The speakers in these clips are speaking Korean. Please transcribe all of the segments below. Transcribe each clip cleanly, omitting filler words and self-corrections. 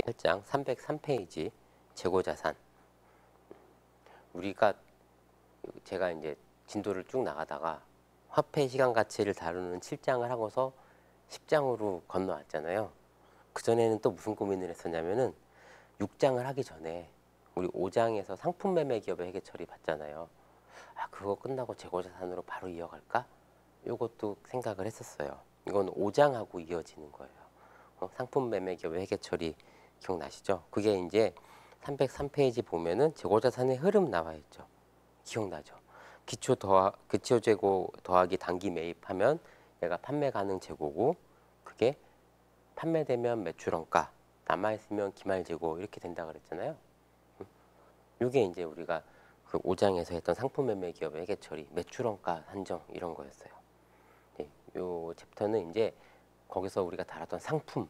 1장 303페이지 재고자산. 제가 이제 진도를 쭉 나가다가 화폐 시간 가치를 다루는 7장을 하고서 10장으로 건너왔잖아요. 그전에는 또 무슨 고민을 했었냐면은 6장을 하기 전에 우리 5장에서 상품 매매 기업의 회계 처리 봤잖아요. 그거 끝나고 재고자산으로 바로 이어갈까? 이것도 생각을 했었어요. 이건 5장하고 이어지는 거예요. 상품 매매 기업의 회계 처리 기억나시죠? 그게 이제 303페이지 보면은 재고자산의 흐름 나와 있죠. 기억나죠? 기초 재고 더하기 단기 매입하면 얘가 판매 가능 재고고, 그게 판매되면 매출원가, 남아있으면 기말 재고 이렇게 된다 그랬잖아요. 이게 이제 우리가 그 5장에서 했던 상품 매매 기업의 회계 처리, 매출원가 산정 이런 거였어요. 네, 요 챕터는 이제 거기서 우리가 다뤘던 상품,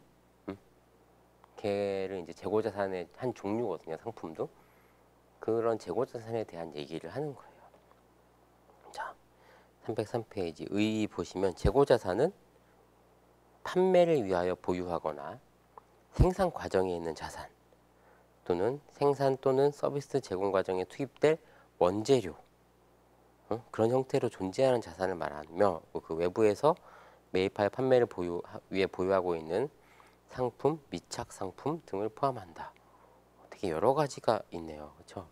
걔를 이제 재고자산의 한 종류거든요. 상품도. 그런 재고자산에 대한 얘기를 하는 거예요. 자, 303페이지 의 보시면 재고자산은 판매를 위하여 보유하거나 생산 과정에 있는 자산 또는 생산 또는 서비스 제공 과정에 투입될 원재료, 그런 형태로 존재하는 자산을 말하며, 그 외부에서 매입하여 판매를 위해 보유하고 있는 상품, 미착 상품 등을 포함한다. 되게 여러 가지가 있네요. 그렇죠?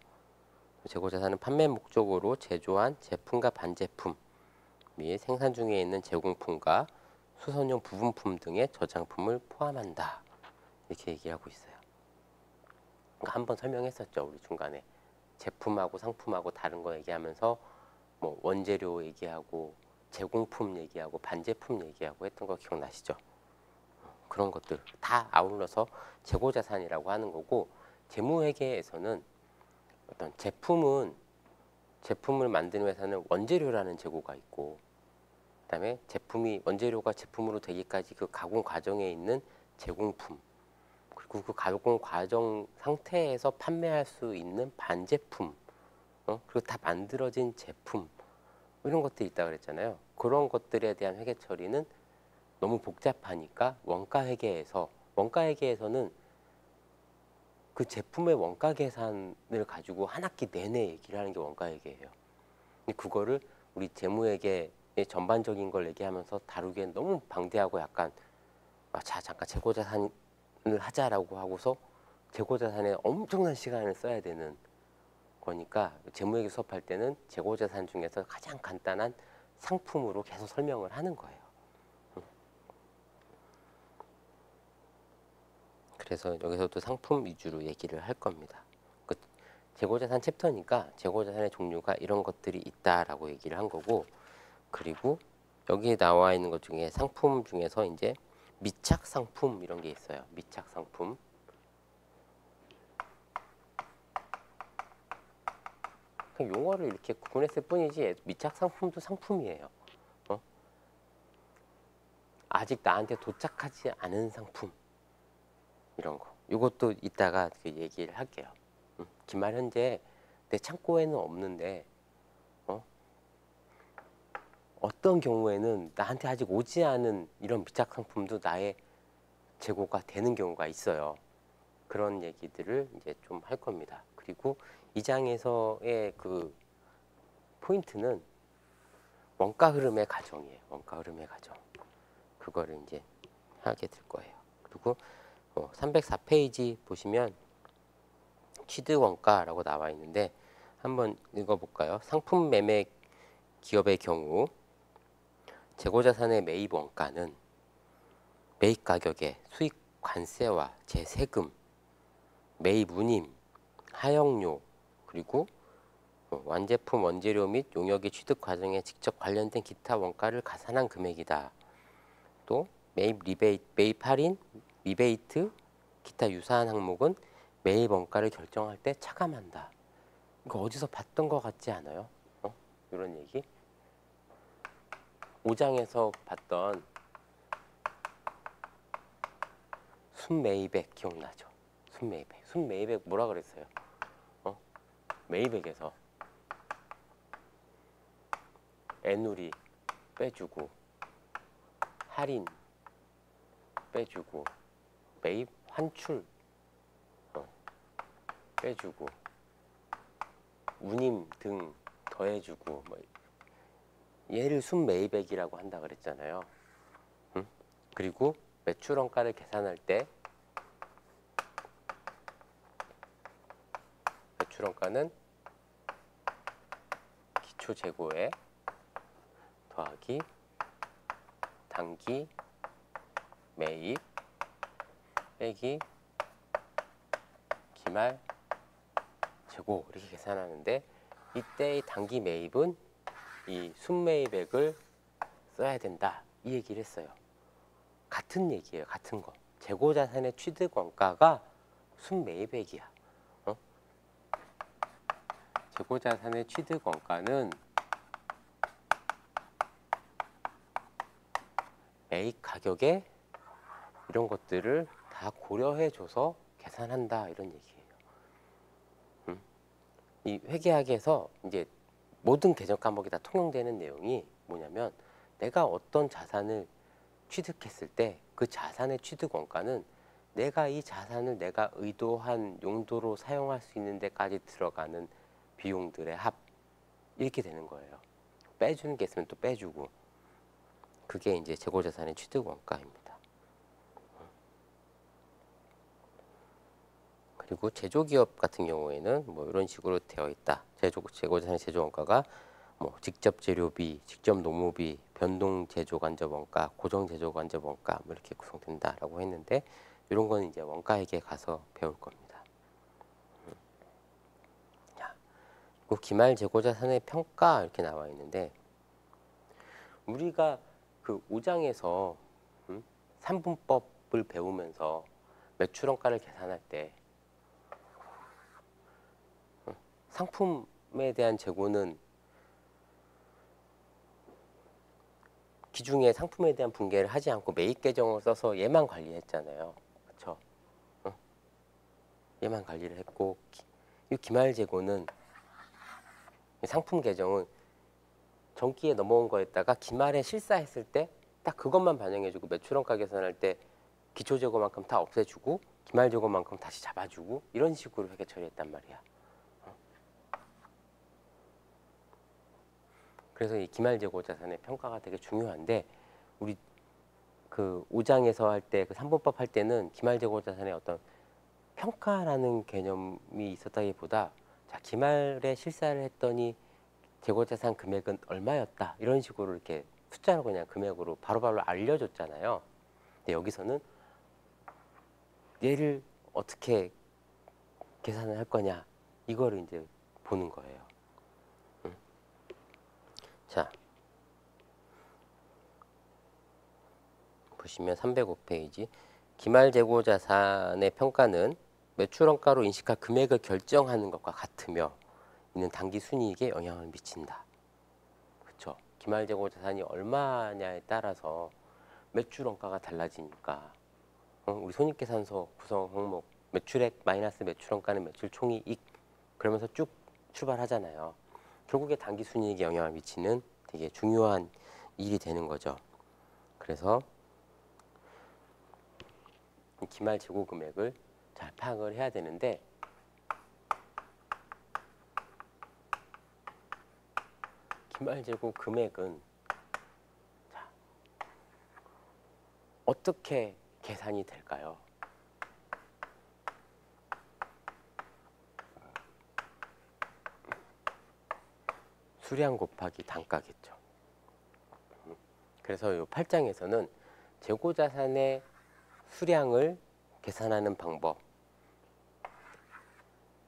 재고자산은 판매 목적으로 제조한 제품과 반제품 및 생산 중에 있는 제공품과 수선용 부분품 등의 저장품을 포함한다. 이렇게 얘기하고 있어요. 그러니까 한번 설명했었죠. 우리 중간에 제품하고 상품하고 다른 거 얘기하면서 뭐 원재료 얘기하고 제공품 얘기하고 반제품 얘기하고 했던 거 기억나시죠? 그런 것들 다 아울러서 재고자산이라고 하는 거고, 재무회계에서는 어떤 제품을 만드는 회사는 원재료라는 재고가 있고, 그다음에 원재료가 제품으로 되기까지 그 가공 과정에 있는 제공품, 그리고 그 가공 과정 상태에서 판매할 수 있는 반제품, 그리고 다 만들어진 제품, 이런 것들이 있다고 그랬잖아요. 그런 것들에 대한 회계 처리는 너무 복잡하니까 원가회계에서는 그 제품의 원가 계산을 가지고 한 학기 내내 얘기를 하는 게 원가회계예요. 근데 그거를 우리 재무회계의 전반적인 걸 얘기하면서 다루기엔 너무 방대하고 약간 잠깐 재고자산을 하자라고 하고서 재고자산에 엄청난 시간을 써야 되는 거니까, 재무회계 수업할 때는 재고자산 중에서 가장 간단한 상품으로 계속 설명을 하는 거예요. 그래서 여기서도 상품 위주로 얘기를 할 겁니다. 재고자산 챕터니까 재고자산의 종류가 이런 것들이 있다라고 얘기를 한 거고, 그리고 여기에 나와 있는 것 중에 상품 중에서 이제 미착 상품 이런 게 있어요. 미착 상품. 그냥 용어를 이렇게 구분했을 뿐이지 미착 상품도 상품이에요. 아직 나한테 도착하지 않은 상품 이런 거. 이것도 이따가 얘기를 할게요. 기말 현재 내 창고에는 없는데 어떤 경우에는 나한테 아직 오지 않은 이런 미착 상품도 나의 재고가 되는 경우가 있어요. 그런 얘기들을 이제 좀 할 겁니다. 그리고 이 장에서의 그 포인트는 원가 흐름의 가정이에요. 원가 흐름의 가정. 그거를 이제 하게 될 거예요. 그리고 304페이지 보시면 취득 원가라고 나와 있는데 한번 읽어볼까요? 상품 매매 기업의 경우 재고자산의 매입 원가는 매입 가격의 수익 관세와 재세금, 매입 운임, 하역료, 그리고 완제품 원재료 및 용역의 취득 과정에 직접 관련된 기타 원가를 가산한 금액이다. 또 매입 리베이트, 매입 할인, 리베이트, 기타 유사한 항목은 매입 원가를 결정할 때 차감한다. 이거 어디서 봤던 것 같지 않아요? 이런 얘기. 5장에서 봤던 순매입액 기억나죠? 순매입액 뭐라 그랬어요? 매입액에서 애누리 빼주고 할인 빼주고 매입 환출 빼주고 운임 등 더해주고 뭐 얘를 순매입액이라고 한다 그랬잖아요. 응? 그리고 매출원가를 계산할 때 매출원가는 기초재고에 더하기 단기 매입 빼기 기말 재고 이렇게 계산하는데 이때의 단기 매입은 이 순매입액을 써야 된다 이 얘기를 했어요. 같은 얘기예요. 같은 거. 재고자산의 취득원가가 순매입액이야. 재고자산의 취득원가는 매입 가격에 이런 것들을 다 고려해줘서 계산한다 이런 얘기예요. 이 회계학에서 이제 모든 개정 과목이 다 통용되는 내용이 뭐냐면 내가 어떤 자산을 취득했을 때 그 자산의 취득 원가는 내가 이 자산을 내가 의도한 용도로 사용할 수 있는 데까지 들어가는 비용들의 합 이렇게 되는 거예요. 빼주는 게 있으면 또 빼주고 그게 이제 재고자산의 취득 원가입니다. 그리고 제조기업 같은 경우에는 뭐 이런 식으로 되어 있다. 재고자산의 제조원가가 뭐 직접 재료비, 직접 노무비, 변동 제조간접원가, 고정 제조간접원가 뭐 이렇게 구성된다라고 했는데 이런 건 이제 원가회계에 가서 배울 겁니다. 자, 그 기말 재고자산의 평가 이렇게 나와 있는데 우리가 그 5장에서 3분법을 배우면서 매출원가를 계산할 때 상품에 대한 재고는 기중에 상품에 대한 분계를 하지 않고 매입 계정을 써서 얘만 관리했잖아요. 그렇죠? 얘만 관리를 했고 이 기말 재고는 상품 계정은 전기에 넘어온 거에다가 기말에 실사했을 때 딱 그것만 반영해주고 매출원가 계산할 때 기초 재고만큼 다 없애주고 기말 재고만큼 다시 잡아주고 이런 식으로 회계 처리했단 말이야. 그래서 이 기말 재고 자산의 평가가 되게 중요한데 우리 그 5장에서 할 때 그 3분법 할 때는 기말 재고 자산의 어떤 평가라는 개념이 있었다기보다 자 기말에 실사를 했더니 재고 자산 금액은 얼마였다 이런 식으로 이렇게 숫자로 그냥 금액으로 바로바로 알려줬잖아요. 근데 여기서는 얘를 어떻게 계산을 할 거냐 이거를 이제 보는 거예요. 자 보시면 305페이지 기말 재고 자산의 평가는 매출원가로 인식할 금액을 결정하는 것과 같으며 이는 단기 순이익에 영향을 미친다. 그렇죠? 기말 재고 자산이 얼마냐에 따라서 매출원가가 달라지니까 우리 손익계산서 구성 항목 매출액 마이너스 매출원가는 매출총이익 그러면서 쭉 출발하잖아요. 결국에 단기 순이익에 영향을 미치는 되게 중요한 일이 되는 거죠. 그래서 기말 재고 금액을 잘 파악을 해야 되는데 기말 재고 금액은 자, 어떻게 계산이 될까요? 수량 곱하기 단가겠죠. 그래서 이 8장에서는 재고자산의 수량을 계산하는 방법,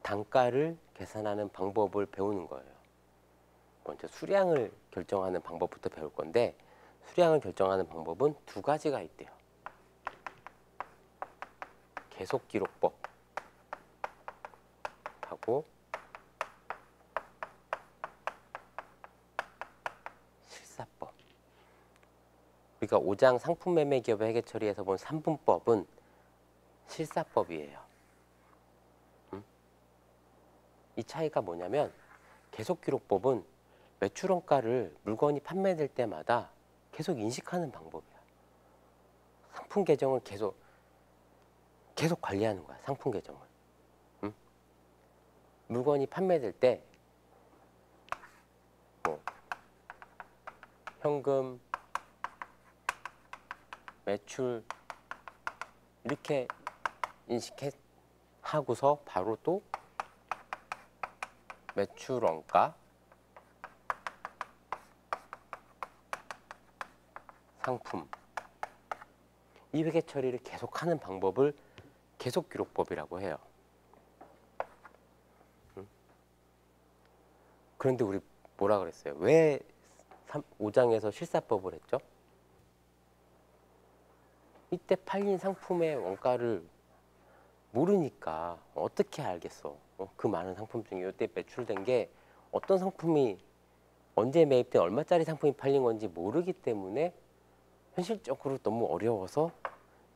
단가를 계산하는 방법을 배우는 거예요. 먼저 수량을 결정하는 방법부터 배울 건데 수량을 결정하는 방법은 두 가지가 있대요. 계속기록법 하고 실사법. 우리가 5장 상품매매기업의 회계처리에서 본 3분법은 실사법이에요. 이 차이가 뭐냐면 계속기록법은 매출원가를 물건이 판매될 때마다 계속 인식하는 방법이야. 상품 계정을 계속 관리하는 거야. 상품 계정을. 물건이 판매될 때 뭐 현금, 매출 이렇게 인식하고서 바로 또 매출 원가, 상품 이 회계 처리를 계속하는 방법을 계속기록법이라고 해요. 그런데 우리 뭐라 그랬어요? 왜 5장에서 실사법을 했죠? 이때 팔린 상품의 원가를 모르니까 어떻게 알겠어? 그 많은 상품 중에 이때 매출된 게 어떤 상품이 언제 매입된 얼마짜리 상품이 팔린 건지 모르기 때문에 현실적으로 너무 어려워서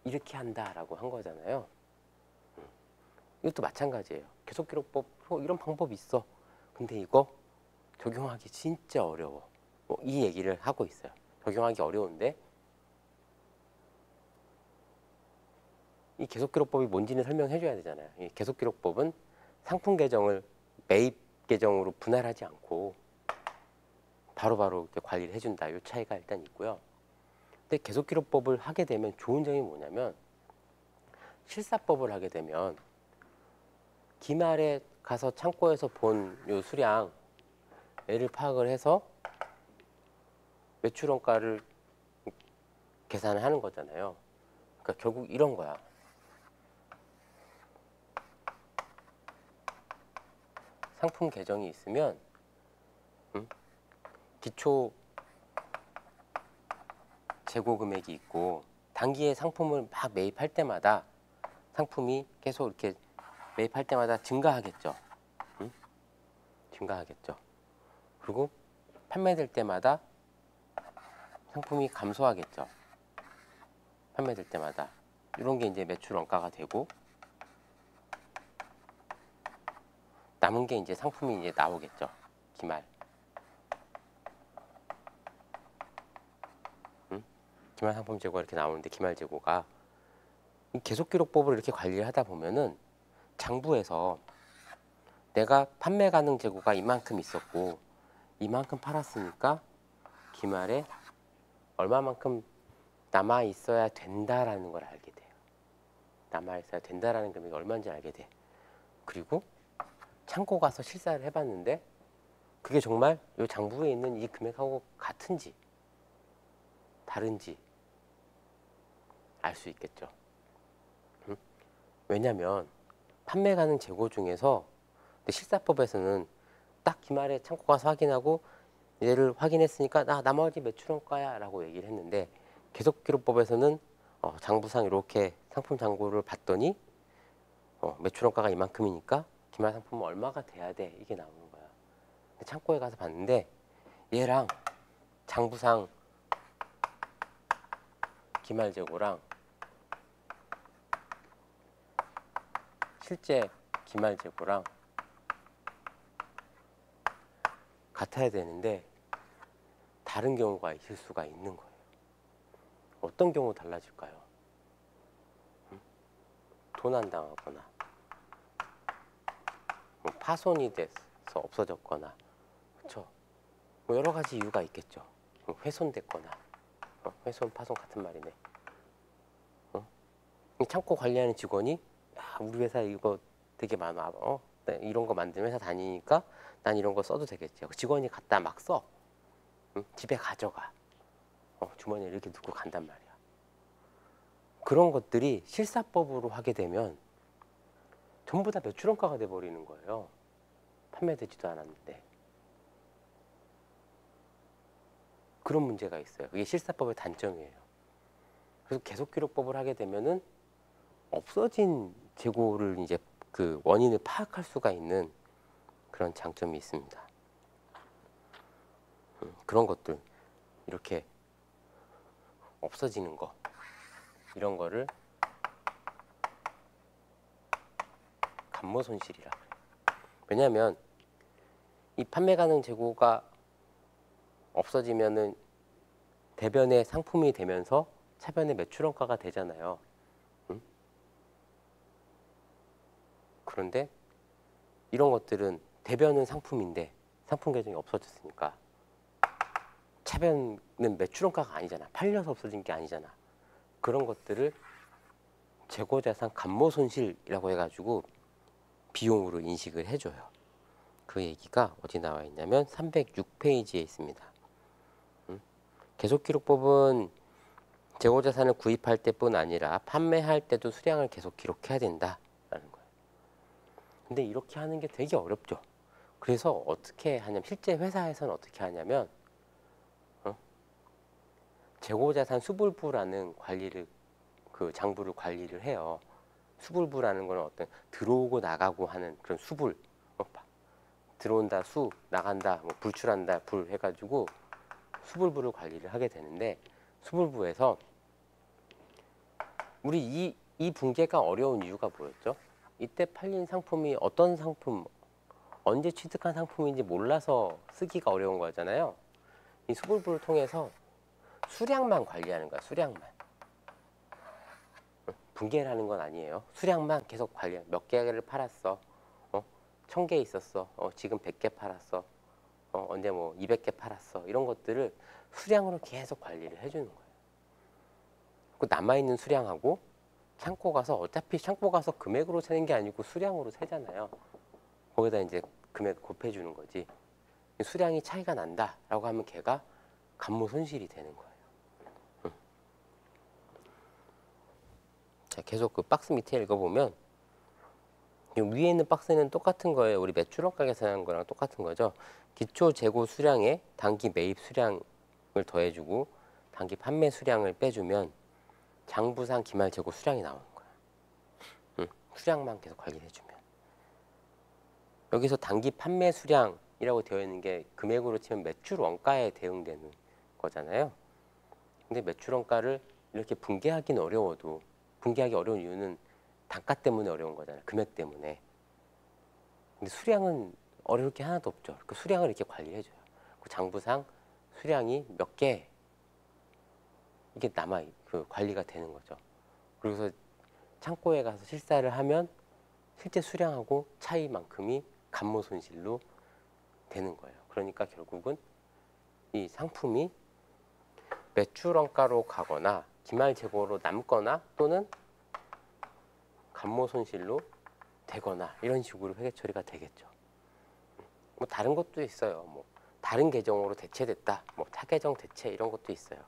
이렇게 한다라고 한 거잖아요. 이것도 마찬가지예요. 계속기록법 이런 방법이 있어. 근데 이거 적용하기 진짜 어려워. 이 얘기를 하고 있어요. 적용하기 어려운데 이 계속기록법이 뭔지는 설명해 줘야 되잖아요. 이 계속기록법은 상품 계정을 매입 계정으로 분할하지 않고 바로바로 관리를 해준다. 이 차이가 일단 있고요. 근데 계속기록법을 하게 되면 좋은 점이 뭐냐면 실사법을 하게 되면 기말에 가서 창고에서 본 요 수량 얘를 파악을 해서 매출 원가를 계산을 하는 거잖아요. 그러니까 결국 이런 거야. 상품 계정이 있으면 기초 재고 금액이 있고 단기에 상품을 막 매입할 때마다 상품이 계속 이렇게 매입할 때마다 증가하겠죠. 증가하겠죠. 그리고 판매될 때마다 상품이 감소하겠죠. 판매될 때마다 이런 게 이제 매출 원가가 되고 남은 게 이제 상품이 이제 나오겠죠. 기말. 기말 상품 재고가 이렇게 나오는데 기말 재고가 계속기록법을 이렇게 관리를 하다 보면은 장부에서 내가 판매 가능 재고가 이만큼 있었고 이만큼 팔았으니까 기말에 얼마만큼 남아 있어야 된다라는 걸 알게 돼요. 남아 있어야 된다라는 금액이 얼마인지 알게 돼. 그리고 창고 가서 실사를 해봤는데 그게 정말 이 장부에 있는 이 금액하고 같은지 다른지 알 수 있겠죠. 왜냐하면 판매 가능 재고 중에서 실사법에서는 딱 기말에 창고 가서 확인하고 얘를 확인했으니까 나 나머지 매출 원가야 라고 얘기를 했는데 계속기록법에서는 장부상 이렇게 상품 잔고를 봤더니 매출 원가가 이만큼이니까 기말 상품은 얼마가 돼야 돼 이게 나오는 거야. 근데 창고에 가서 봤는데 얘랑 장부상 기말 재고랑 실제 기말 재고랑 같아야 되는데 다른 경우가 있을 수가 있는 거예요. 어떤 경우 달라질까요? 도난당하거나 뭐 파손이 돼서 없어졌거나 그렇죠. 뭐 여러 가지 이유가 있겠죠. 훼손됐거나 훼손, 파손 같은 말이네. 창고 관리하는 직원이 야, 우리 회사 이거 되게 많아. 이런 거 만드는 회사 다니니까 난 이런 거 써도 되겠지. 직원이 갖다 막 써. 집에 가져가. 주머니에 이렇게 넣고 간단 말이야. 그런 것들이 실사법으로 하게 되면 전부 다 매출 원가가 돼버리는 거예요. 판매되지도 않았는데. 그런 문제가 있어요. 이게 실사법의 단점이에요. 그래서 계속기록법을 하게 되면은 없어진 재고를 이제 그 원인을 파악할 수가 있는 그런 장점이 있습니다. 그런 것들 이렇게 없어지는 거 이런 거를 감모 손실이라 그래요. 왜냐하면 이 판매 가능 재고가 없어지면은 대변의 상품이 되면서 차변의 매출 원가가 되잖아요. 그런데 이런 것들은 대변은 상품인데 상품 계정이 없어졌으니까 차변은 매출원가가 아니잖아. 팔려서 없어진 게 아니잖아. 그런 것들을 재고자산 감모손실이라고 해가지고 비용으로 인식을 해줘요. 그 얘기가 어디 나와 있냐면 306페이지에 있습니다. 계속기록법은 재고자산을 구입할 때뿐 아니라 판매할 때도 수량을 계속 기록해야 된다라는 거예요. 근데 이렇게 하는 게 되게 어렵죠. 그래서 어떻게 하냐면 실제 회사에서는 어떻게 하냐면 재고자산 수불부라는 관리를 그 장부를 관리를 해요. 수불부라는 건 어떤 들어오고 나가고 하는 그런 수불, 들어온다 수, 나간다, 뭐 불출한다 불 해가지고 수불부를 관리를 하게 되는데 수불부에서 우리 이 분계가 어려운 이유가 뭐였죠? 이때 팔린 상품이 어떤 상품, 언제 취득한 상품인지 몰라서 쓰기가 어려운 거잖아요. 이 수불부를 통해서 수량만 관리하는 거야. 수량만. 분계라는 건 아니에요. 수량만 계속 관리해. 몇 개를 팔았어. 1000개 있었어. 지금 100개 팔았어. 언제 뭐 200개 팔았어. 이런 것들을 수량으로 계속 관리를 해주는 거예요. 그 남아있는 수량하고 창고 가서 어차피 창고 가서 금액으로 세는 게 아니고 수량으로 세잖아요. 거기다 이제 금액 곱해주는 거지. 수량이 차이가 난다라고 하면 걔가 감모 손실이 되는 거예요. 자, 계속 그 박스 밑에 읽어보면 위에 있는 박스는 똑같은 거예요. 우리 매출원가 계산한 거랑 똑같은 거죠. 기초 재고 수량에 단기 매입 수량을 더해주고 단기 판매 수량을 빼주면 장부상 기말 재고 수량이 나오는 거야. 수량만 계속 관리를 해주면. 여기서 단기 판매 수량이라고 되어 있는 게 금액으로 치면 매출 원가에 대응되는 거잖아요. 근데 매출 원가를 이렇게 분계하기는 어려워도 분계하기 어려운 이유는 단가 때문에 어려운 거잖아요. 금액 때문에. 근데 수량은 어려울 게 하나도 없죠. 그 수량을 이렇게 관리해줘요. 그 장부상 수량이 몇 개 이게 남아 그 관리가 되는 거죠. 그래서 창고에 가서 실사를 하면 실제 수량하고 차이만큼이 감모 손실로 되는 거예요. 그러니까 결국은 이 상품이 매출 원가로 가거나 기말 재고로 남거나 또는 감모 손실로 되거나 이런 식으로 회계 처리가 되겠죠. 뭐 다른 것도 있어요. 뭐 다른 계정으로 대체됐다. 뭐 타계정 대체 이런 것도 있어요.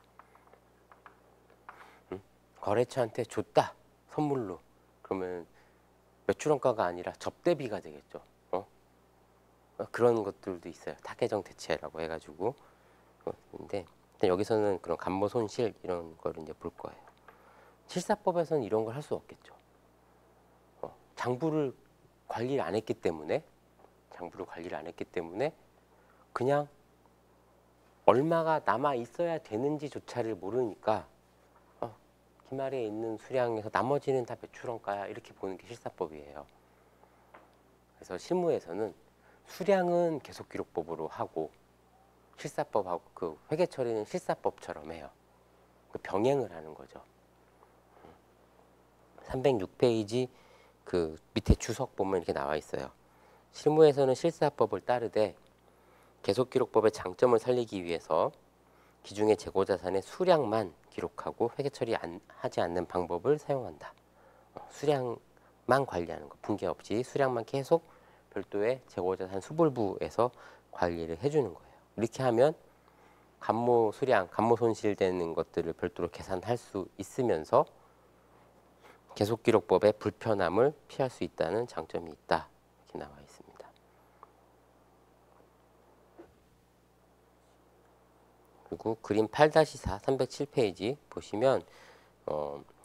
거래처한테 줬다. 선물로. 그러면 매출 원가가 아니라 접대비가 되겠죠. 그런 것들도 있어요. 타계정 대체라고 해가지고. 근데 여기서는 그런 감모 손실 이런 걸 이제 볼 거예요. 실사법에서는 이런 걸 할 수 없겠죠. 장부를 관리를 안 했기 때문에 그냥 얼마가 남아 있어야 되는지조차를 모르니까 기말에 있는 수량에서 나머지는 다 매출원가야 이렇게 보는 게 실사법이에요. 그래서 실무에서는 수량은 계속기록법으로 하고 실사법하고 그 회계 처리는 실사법처럼 해요. 그 병행을 하는 거죠. 306페이지 그 밑에 주석 보면 이렇게 나와 있어요. 실무에서는 실사법을 따르되 계속기록법의 장점을 살리기 위해서 기중의 재고자산의 수량만 기록하고 회계 처리하지 않는 방법을 사용한다. 수량만 관리하는 거, 분계 없이 수량만 계속 별도의 재고자산 수불부에서 관리를 해주는 거예요. 이렇게 하면 감모 수량, 감모 손실되는 것들을 별도로 계산할 수 있으면서 계속기록법의 불편함을 피할 수 있다는 장점이 있다. 이렇게 나와 있습니다. 그리고 그림 8-4 307페이지 보시면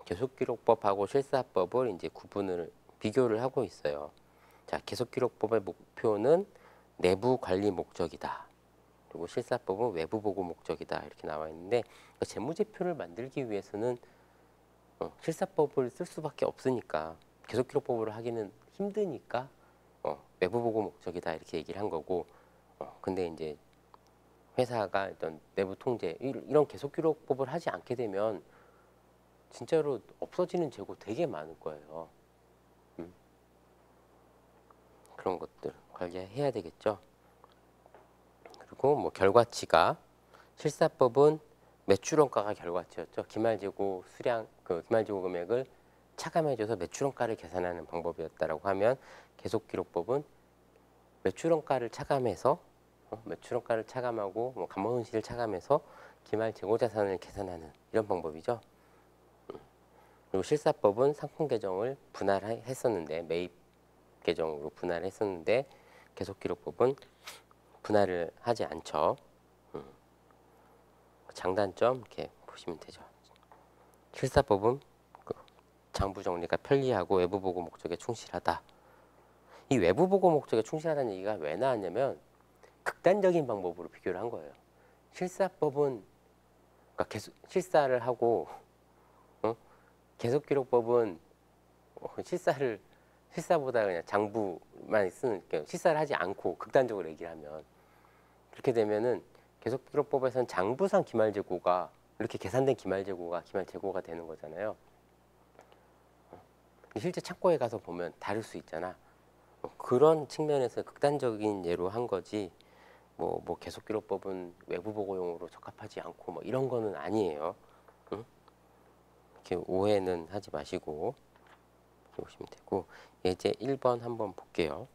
계속기록법하고 실사법을 이제 비교를 하고 있어요. 자, 계속기록법의 목표는 내부 관리 목적이다. 그리고 실사법은 외부 보고 목적이다. 이렇게 나와 있는데 재무제표를 만들기 위해서는 실사법을 쓸 수밖에 없으니까 계속기록법으로 하기는 힘드니까 외부 보고 목적이다 이렇게 얘기를 한 거고 근데 이제 회사가 어떤 내부 통제 이런 계속기록법을 하지 않게 되면 진짜로 없어지는 재고 되게 많을 거예요. 그런 것들 관리해야 되겠죠. 그리고 뭐 결과치가 실사법은 매출원가가 결과치였죠. 기말재고 수량 기말재고 금액을 차감해줘서 매출원가를 계산하는 방법이었다라고 하면 계속기록법은 매출원가를 차감해서 매출원가를 차감하고 뭐 감모손실을 차감해서 기말재고자산을 계산하는 이런 방법이죠. 그리고 실사법은 상품 계정을 분할했었는데 매입 계정으로 분할했었는데 계속기록법은 분할을 하지 않죠. 장단점 이렇게 보시면 되죠. 실사법은 장부 정리가 편리하고 외부 보고 목적에 충실하다. 이 외부 보고 목적에 충실하다는 얘기가 왜 나왔냐면 극단적인 방법으로 비교를 한 거예요. 실사법은 그러니까 계속 실사를 하고 계속기록법은 실사보다 그냥 장부만 쓰는 실사를 하지 않고 극단적으로 얘기를 하면 그렇게 되면은 계속기록법에서는 장부상 기말재고가 이렇게 계산된 기말재고가 기말재고가 되는 거잖아요. 실제 창고에 가서 보면 다를 수 있잖아. 그런 측면에서 극단적인 예로 한 거지. 뭐 계속기록법은 외부 보고용으로 적합하지 않고 뭐 이런 거는 아니에요. 응? 이렇게 오해는 하지 마시고 이렇게 보시면 되고 예제 1번 한번 볼게요.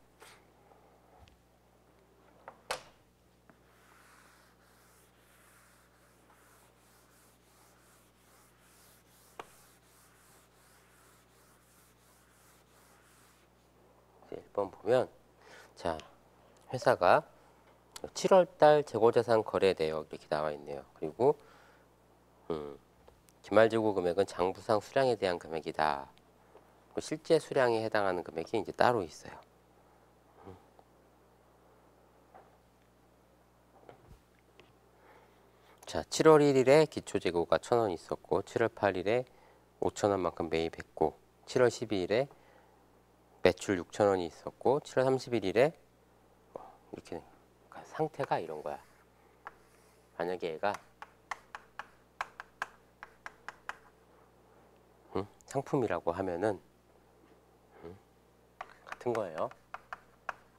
이제 1번 보면 자 회사가 7월달 재고자산 거래 내역 이렇게 나와 있네요. 그리고 기말재고 금액은 장부상 수량에 대한 금액이다. 실제 수량에 해당하는 금액이 이제 따로 있어요. 자, 7월 1일에 기초재고가 1,000원 있었고 7월 8일에 5,000원만큼 매입했고 7월 12일에 매출 6,000원이 있었고 7월 31일에 이렇게 상태가 이런 거야. 만약에 얘가 상품이라고 하면은 같은 거예요.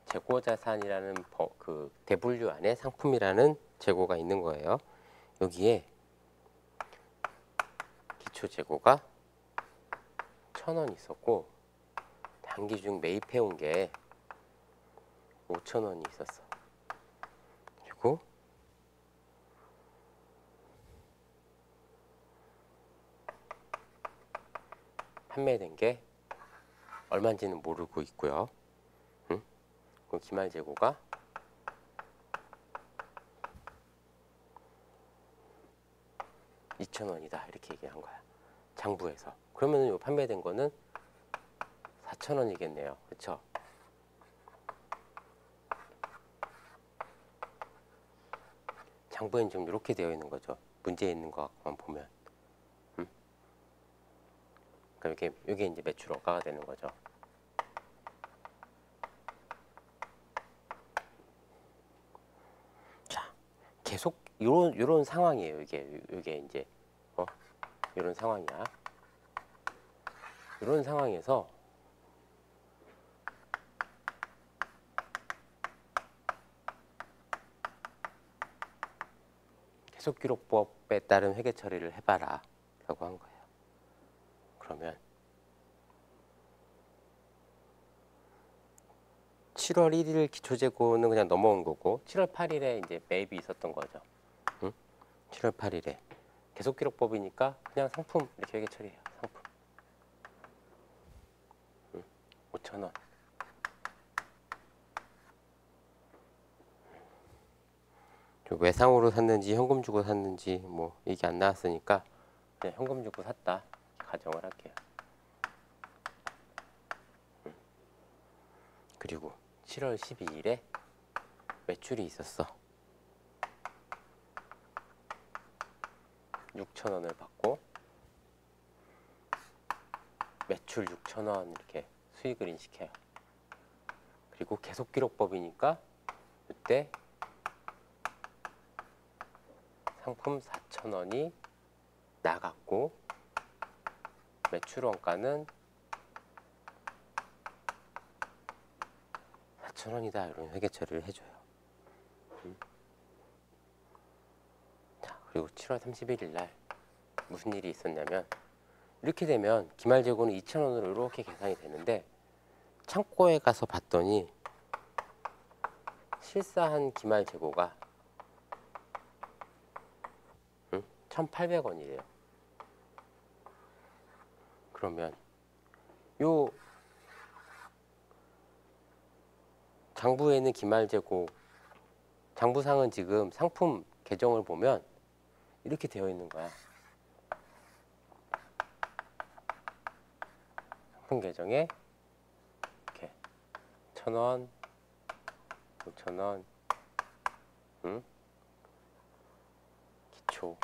재고자산이라는 그 대분류 안에 상품이라는 재고가 있는 거예요. 여기에 기초재고가 1,000원 있었고 단기 중 매입해온 게 5,000원이 있었어. 그리고 판매된 게 얼마인지는 모르고 있고요. 그 기말재고가 2,000원이다 이렇게 얘기한 거야. 장부에서. 그러면 요 판매된 거는 4,000원이겠네요. 그렇죠? 장부에는 좀 이렇게 되어 있는 거죠. 문제 있는 것만 보면. 그러니까 이게 이제 매출 원가가 되는 거죠. 자, 계속 요런 상황이에요. 이게 이제 이런 상황이야. 이런 상황에서 계속기록법에 따른 회계 처리를 해봐라 라고 한 거예요. 그러면 7월 1일 기초재고는 그냥 넘어온 거고 7월 8일에 이제 매입이 있었던 거죠. 7월 8일에 계속기록법이니까 그냥 상품 이렇게 회계 처리해요. 상품 5,000원. 외상으로 샀는지 현금 주고 샀는지 뭐 이게 안 나왔으니까 그냥 현금 주고 샀다 가정을 할게요. 그리고 7월 12일에 매출이 있었어. 6,000원을 받고 매출 6,000원 이렇게 수익을 인식해요. 그리고 계속기록법이니까 이때 상품 4,000원이 나갔고 매출 원가는 4,000원이다 이런 회계 처리를 해줘요. 자, 그리고 7월 31일 날 무슨 일이 있었냐면 이렇게 되면 기말 재고는 2,000원으로 이렇게 계산이 되는데 창고에 가서 봤더니 실사한 기말 재고가 1,800원이래요. 그러면 요 장부에 있는 기말 재고 장부상은 지금 상품 계정을 보면 이렇게 되어 있는 거야. 상품 계정에 이렇게 1,000원, 5,000원, 기초,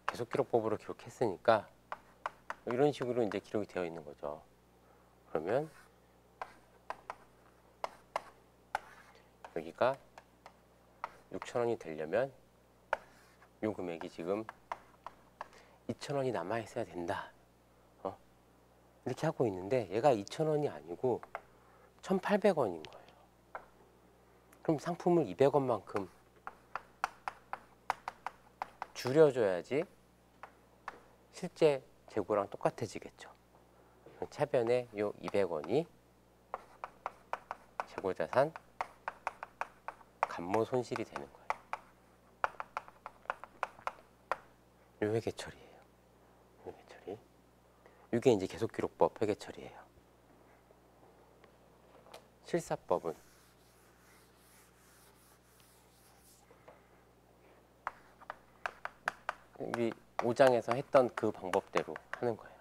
계속기록법으로 기록했으니까 이런 식으로 이제 기록이 되어 있는 거죠. 그러면 여기가 6,000원이 되려면 이 금액이 지금 2,000원이 남아 있어야 된다. 이렇게 하고 있는데 얘가 2,000원이 아니고 1,800원인 거예요. 그럼 상품을 200원만큼 줄여줘야지 실제 재고랑 똑같아지겠죠. 차변에 요 200원이 재고자산 감모 손실이 되는 거예요. 요 회계 처리예요. 회계 처리. 이게 이제 계속기록법 회계 처리예요. 실사법은 우리 5장에서 했던 그 방법대로 하는 거예요.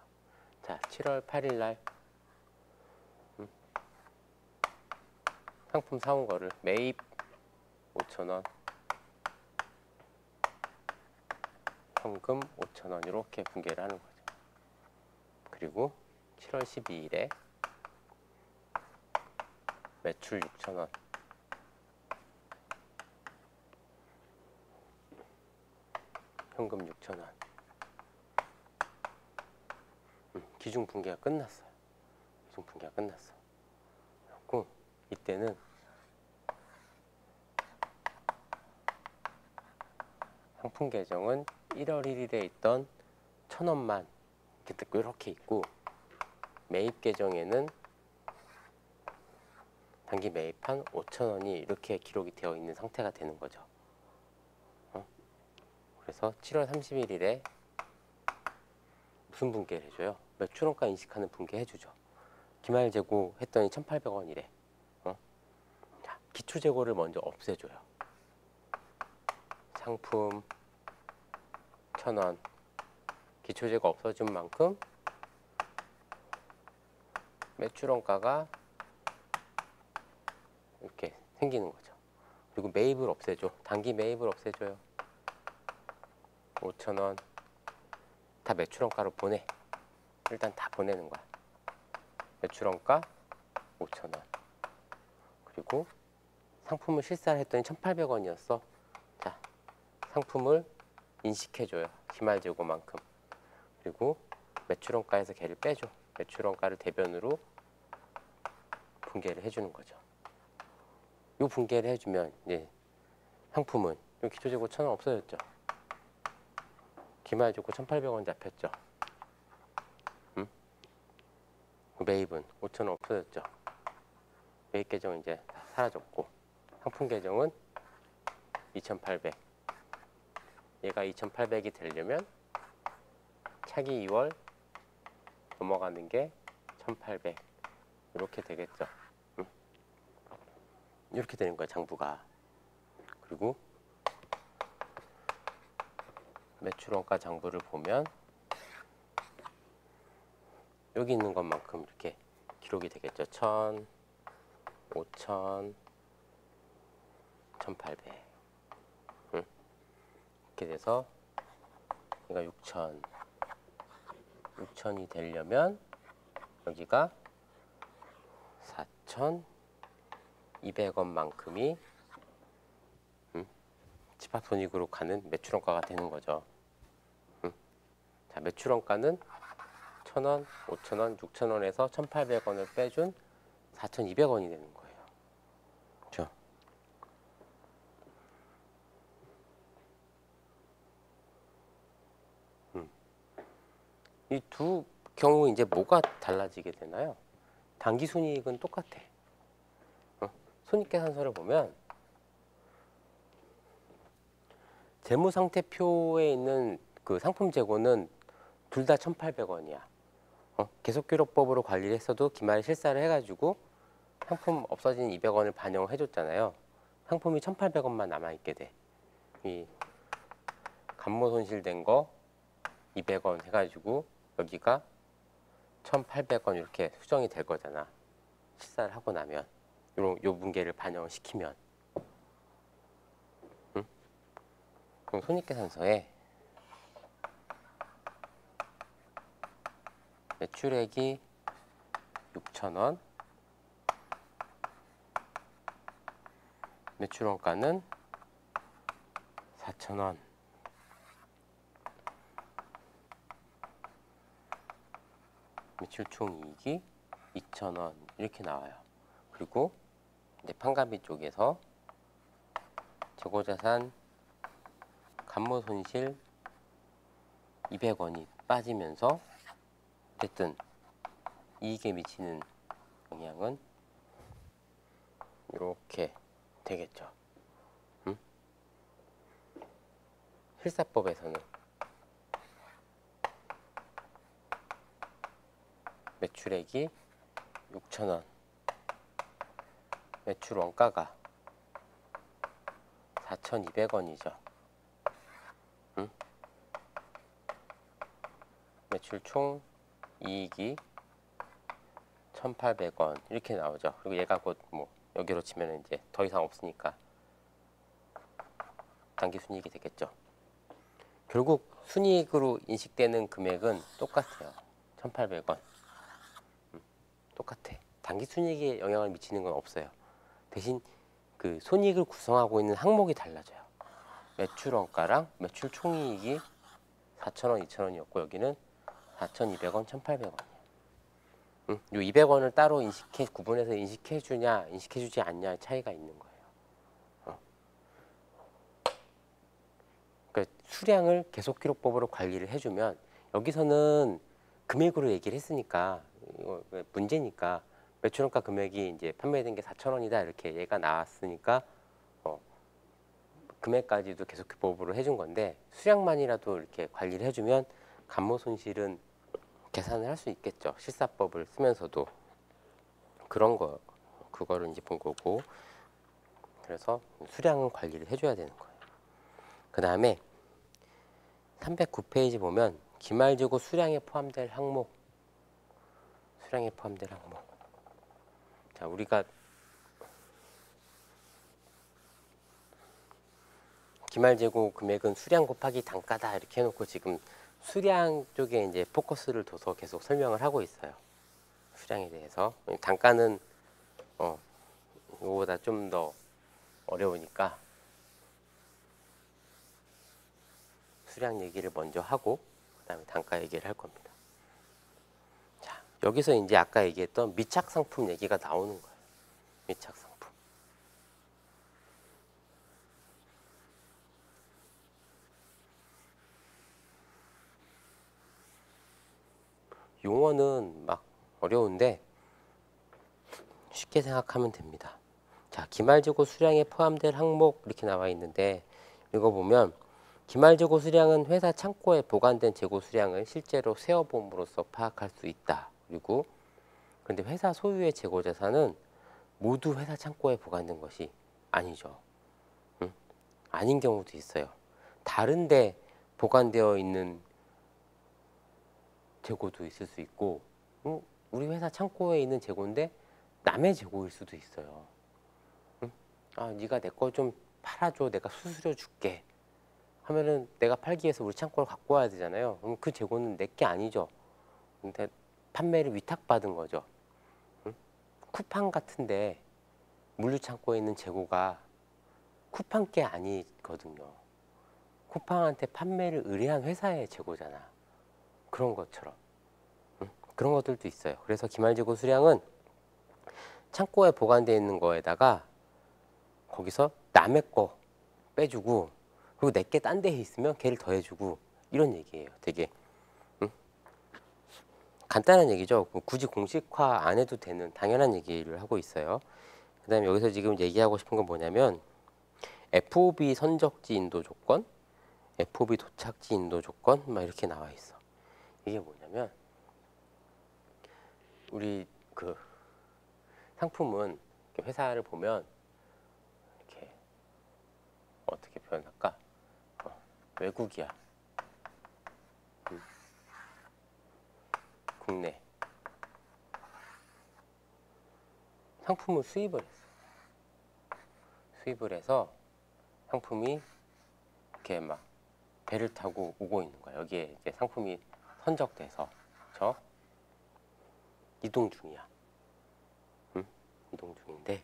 자, 7월 8일 날 상품 사온 거를 매입 5,000원, 현금 5,000원 이렇게 분계를 하는 거죠. 그리고 7월 12일에 매출 6,000원, 현금 6,000원. 기준 분계가 끝났어요. 기준 분계가 끝났어. 그리고 이때는 상품 계정은 1월 1일에 있던 1,000원만 이렇게 있고 매입 계정에는 단기 매입한 5,000원이 이렇게 기록이 되어 있는 상태가 되는 거죠. 그래서 7월 31일에 무슨 분계를 해줘요? 매출원가 인식하는 분계 해주죠. 기말 재고 했더니 1,800원이래. 자, 기초 재고를 먼저 없애줘요. 상품 1,000원 기초 재고 없어진 만큼 매출원가가 이렇게 생기는 거죠. 그리고 매입을 없애줘. 단기 매입을 없애줘요. 5,000원 다 매출원가로 보내. 일단 다 보내는 거야. 매출원가 5,000원. 그리고 상품을 실사를 했더니 1,800원이었어. 자, 상품을 인식해줘요. 기말 재고만큼. 그리고 매출원가에서 걔를 빼줘. 매출원가를 대변으로 분계를 해주는 거죠. 요 분계를 해주면 이제 상품은 요 기초 재고 1,000원 없어졌죠. 기말 재고 1,800원 잡혔죠. 매입은 5,000원 없어졌죠. 매입 계정은 이제 사라졌고 상품 계정은 2,800. 얘가 2,800이 되려면 차기 2월 넘어가는 게 1,800 이렇게 되겠죠. 이렇게 되는 거야 장부가. 그리고 매출원가 장부를 보면 여기 있는 것만큼 이렇게 기록이 되겠죠. 1,000, 5,000, 1,800 이렇게 돼서 얘가 6,000 6,000이 되려면 여기가 4,200원만큼이 집합손익으로 가는 매출원가가 되는 거죠. 자, 매출원가는 4,000원, 5,000원, 6,000원에서 1,800원을 빼준 4,200원이 되는 거예요. 그렇죠? 이 두 경우 이제 뭐가 달라지게 되나요? 당기순이익은 똑같아. 손익계산서를 보면 재무상태표에 있는 그 상품 재고는 둘 다 1,800원이야. 계속기록법으로 관리를 했어도 기말에 실사를 해가지고 상품 없어진 200원을 반영을 해줬잖아요. 상품이 1,800원만 남아있게 돼. 이 감모손실된 거 200원 해가지고 여기가 1,800원 이렇게 수정이 될 거잖아. 실사를 하고 나면 요 문계를 반영을 시키면. 응? 그럼 손익계산서에 매출액이 6,000원, 매출원가는 4,000원, 매출총이익이 2,000원 이렇게 나와요. 그리고 이제 판관비 쪽에서 재고자산 감모손실 200원이 빠지면서 어쨌든 이익에 미치는 영향은 이렇게 되겠죠. 응? 실사법에서는 매출액이 6,000원, 매출 원가가 4,200원이죠. 응? 매출 총 이익이 1,800원 이렇게 나오죠. 그리고 얘가 곧 뭐 여기로 치면 이제 더 이상 없으니까 당기순이익이 되겠죠. 결국 순이익으로 인식되는 금액은 똑같아요. 1,800원. 똑같아. 당기순이익에 영향을 미치는 건 없어요. 대신 그 손익을 구성하고 있는 항목이 달라져요. 매출원가랑 매출 총이익이 4,000원, 2,000원이었고 여기는 4,200원, 1,800원이에요. 요 200원을 따로 구분해서 인식해주냐, 인식해주지 않냐의 차이가 있는 거예요. 그러니까 수량을 계속기록법으로 관리를 해주면 여기서는 금액으로 얘기를 했으니까 이거 문제니까 매출원가 금액이 이제 판매된 게 4,000원이다 이렇게 얘가 나왔으니까 금액까지도 계속기록법으로 해준 건데 수량만이라도 이렇게 관리를 해주면 감모손실은 계산을 할 수 있겠죠. 실사법을 쓰면서도 그거를 이제 본 거고, 그래서 수량은 관리를 해줘야 되는 거예요. 그 다음에 309페이지 보면 기말재고 수량에 포함될 항목, 자, 우리가 기말재고 금액은 수량 곱하기 단가다 이렇게 해놓고 지금 수량 쪽에 이제 포커스를 둬서 계속 설명을 하고 있어요. 수량에 대해서. 단가는 이거보다 좀 더 어려우니까 수량 얘기를 먼저 하고 그다음에 단가 얘기를 할 겁니다. 자, 여기서 이제 아까 얘기했던 미착 상품 얘기가 나오는 거예요. 미착 상품. 용어는 막 어려운데 쉽게 생각하면 됩니다. 자, 기말재고 수량에 포함될 항목 이렇게 나와 있는데 이거 보면 기말재고 수량은 회사 창고에 보관된 재고 수량을 실제로 세어봄으로써 파악할 수 있다. 그리고 그런데 회사 소유의 재고 자산은 모두 회사 창고에 보관된 것이 아니죠. 응? 아닌 경우도 있어요. 다른데 보관되어 있는 재고도 있을 수 있고, 우리 회사 창고에 있는 재고인데 남의 재고일 수도 있어요. 응? 아, 네가 내 거 좀 팔아줘. 내가 수수료 줄게. 하면은 내가 팔기 위해서 우리 창고를 갖고 와야 되잖아요. 그럼 그 재고는 내 게 아니죠. 근데 판매를 위탁받은 거죠. 응? 쿠팡 같은데 물류창고에 있는 재고가 쿠팡 게 아니거든요. 쿠팡한테 판매를 의뢰한 회사의 재고잖아. 그런 것처럼. 응? 그런 것들도 있어요. 그래서 기말재고 수량은 창고에 보관되어 있는 거에다가 거기서 남의 거 빼주고 그리고 내게 딴 데에 있으면 걔를 더해주고 이런 얘기예요. 되게 간단한 얘기죠. 굳이 공식화 안 해도 되는 당연한 얘기를 하고 있어요. 그 다음에 여기서 지금 얘기하고 싶은 건 뭐냐면 FOB 선적지 인도 조건, FOB 도착지 인도 조건 막 이렇게 나와 있어. 이게 뭐냐면 우리 그 상품은 회사를 보면 이렇게 어떻게 표현할까? 외국이야. 국내. 상품을 수입을 했어. 수입을 해서 상품이 이렇게 막 배를 타고 오고 있는 거야. 여기에 이제 상품이 선적돼서 그렇죠? 이동 중이야. 이동 중인데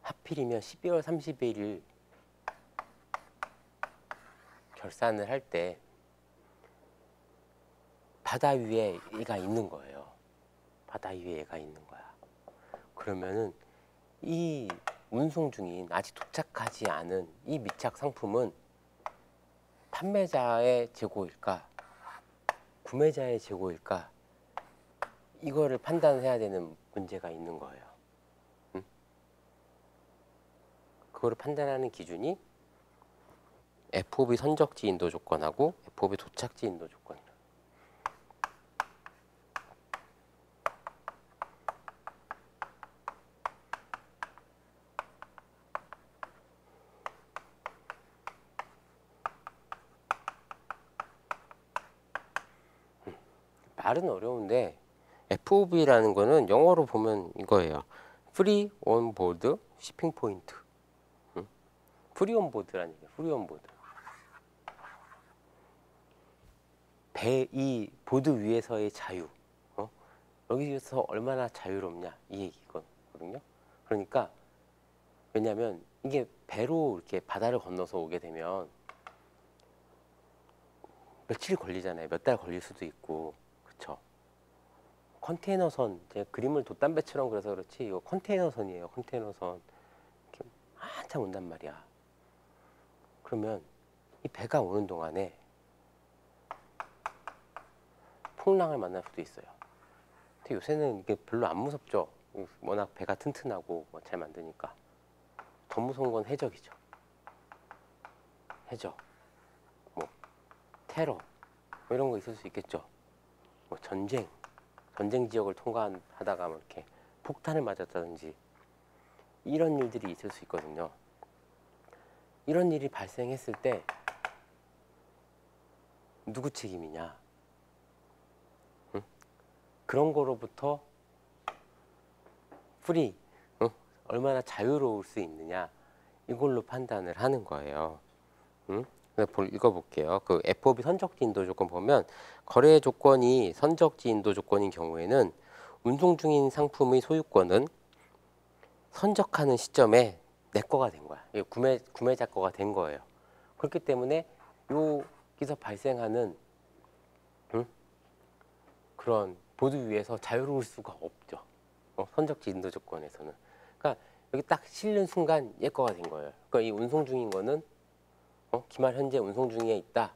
하필이면 12월 31일 결산을 할 때 바다 위에 얘가 있는 거예요. 바다 위에 얘가 있는 거야. 그러면은 이 운송 중인 아직 도착하지 않은 이 미착 상품은 판매자의 재고일까 구매자의 재고일까 이거를 판단해야 되는 문제가 있는 거예요. 그거를 판단하는 기준이 FOB 선적지 인도 조건하고 FOB 도착지 인도 조건이에요. 말은 어려운데 FOB라는 거는 영어로 보면 이거예요. Free on board shipping point. 프리 온 보드라는 얘기예요. 프리 온 보드. 이 보드 위에서의 자유. 여기서 얼마나 자유롭냐 이 얘기거든요. 그러니까 왜냐하면 이게 배로 이렇게 바다를 건너서 오게 되면 며칠 걸리잖아요. 몇 달 걸릴 수도 있고, 그렇죠? 컨테이너선, 제가 그림을 돛담배처럼 그래서 그렇지 이거 컨테이너선이에요. 컨테이너선 이렇게 한참 온단 말이야. 그러면 이 배가 오는 동안에 풍랑을 만날 수도 있어요. 근데 요새는 이게 별로 안 무섭죠. 워낙 배가 튼튼하고 잘 만드니까. 더 무서운 건 해적이죠. 해적, 뭐 테러, 뭐 이런 거 있을 수 있겠죠. 뭐 전쟁 지역을 통과하다가 뭐 이렇게 폭탄을 맞았다든지 이런 일들이 있을 수 있거든요. 이런 일이 발생했을 때 누구 책임이냐? 그런 거로부터 프리, 얼마나 자유로울 수 있느냐 이걸로 판단을 하는 거예요. 읽어볼게요. 그 FOB 선적지 인도 조건 보면 거래 조건이 선적지 인도 조건인 경우에는 운송 중인 상품의 소유권은 선적하는 시점에 내 거가 된 거야. 구매자 거가 된 거예요. 그렇기 때문에 여기서 발생하는 그런 보드 위에서 자유로울 수가 없죠. 선적지 인도 조건에서는. 그러니까 여기 딱 실는 순간 얘 거가 된 거예요. 그러니까 이 운송 중인 거는 기말 현재 운송 중에 있다.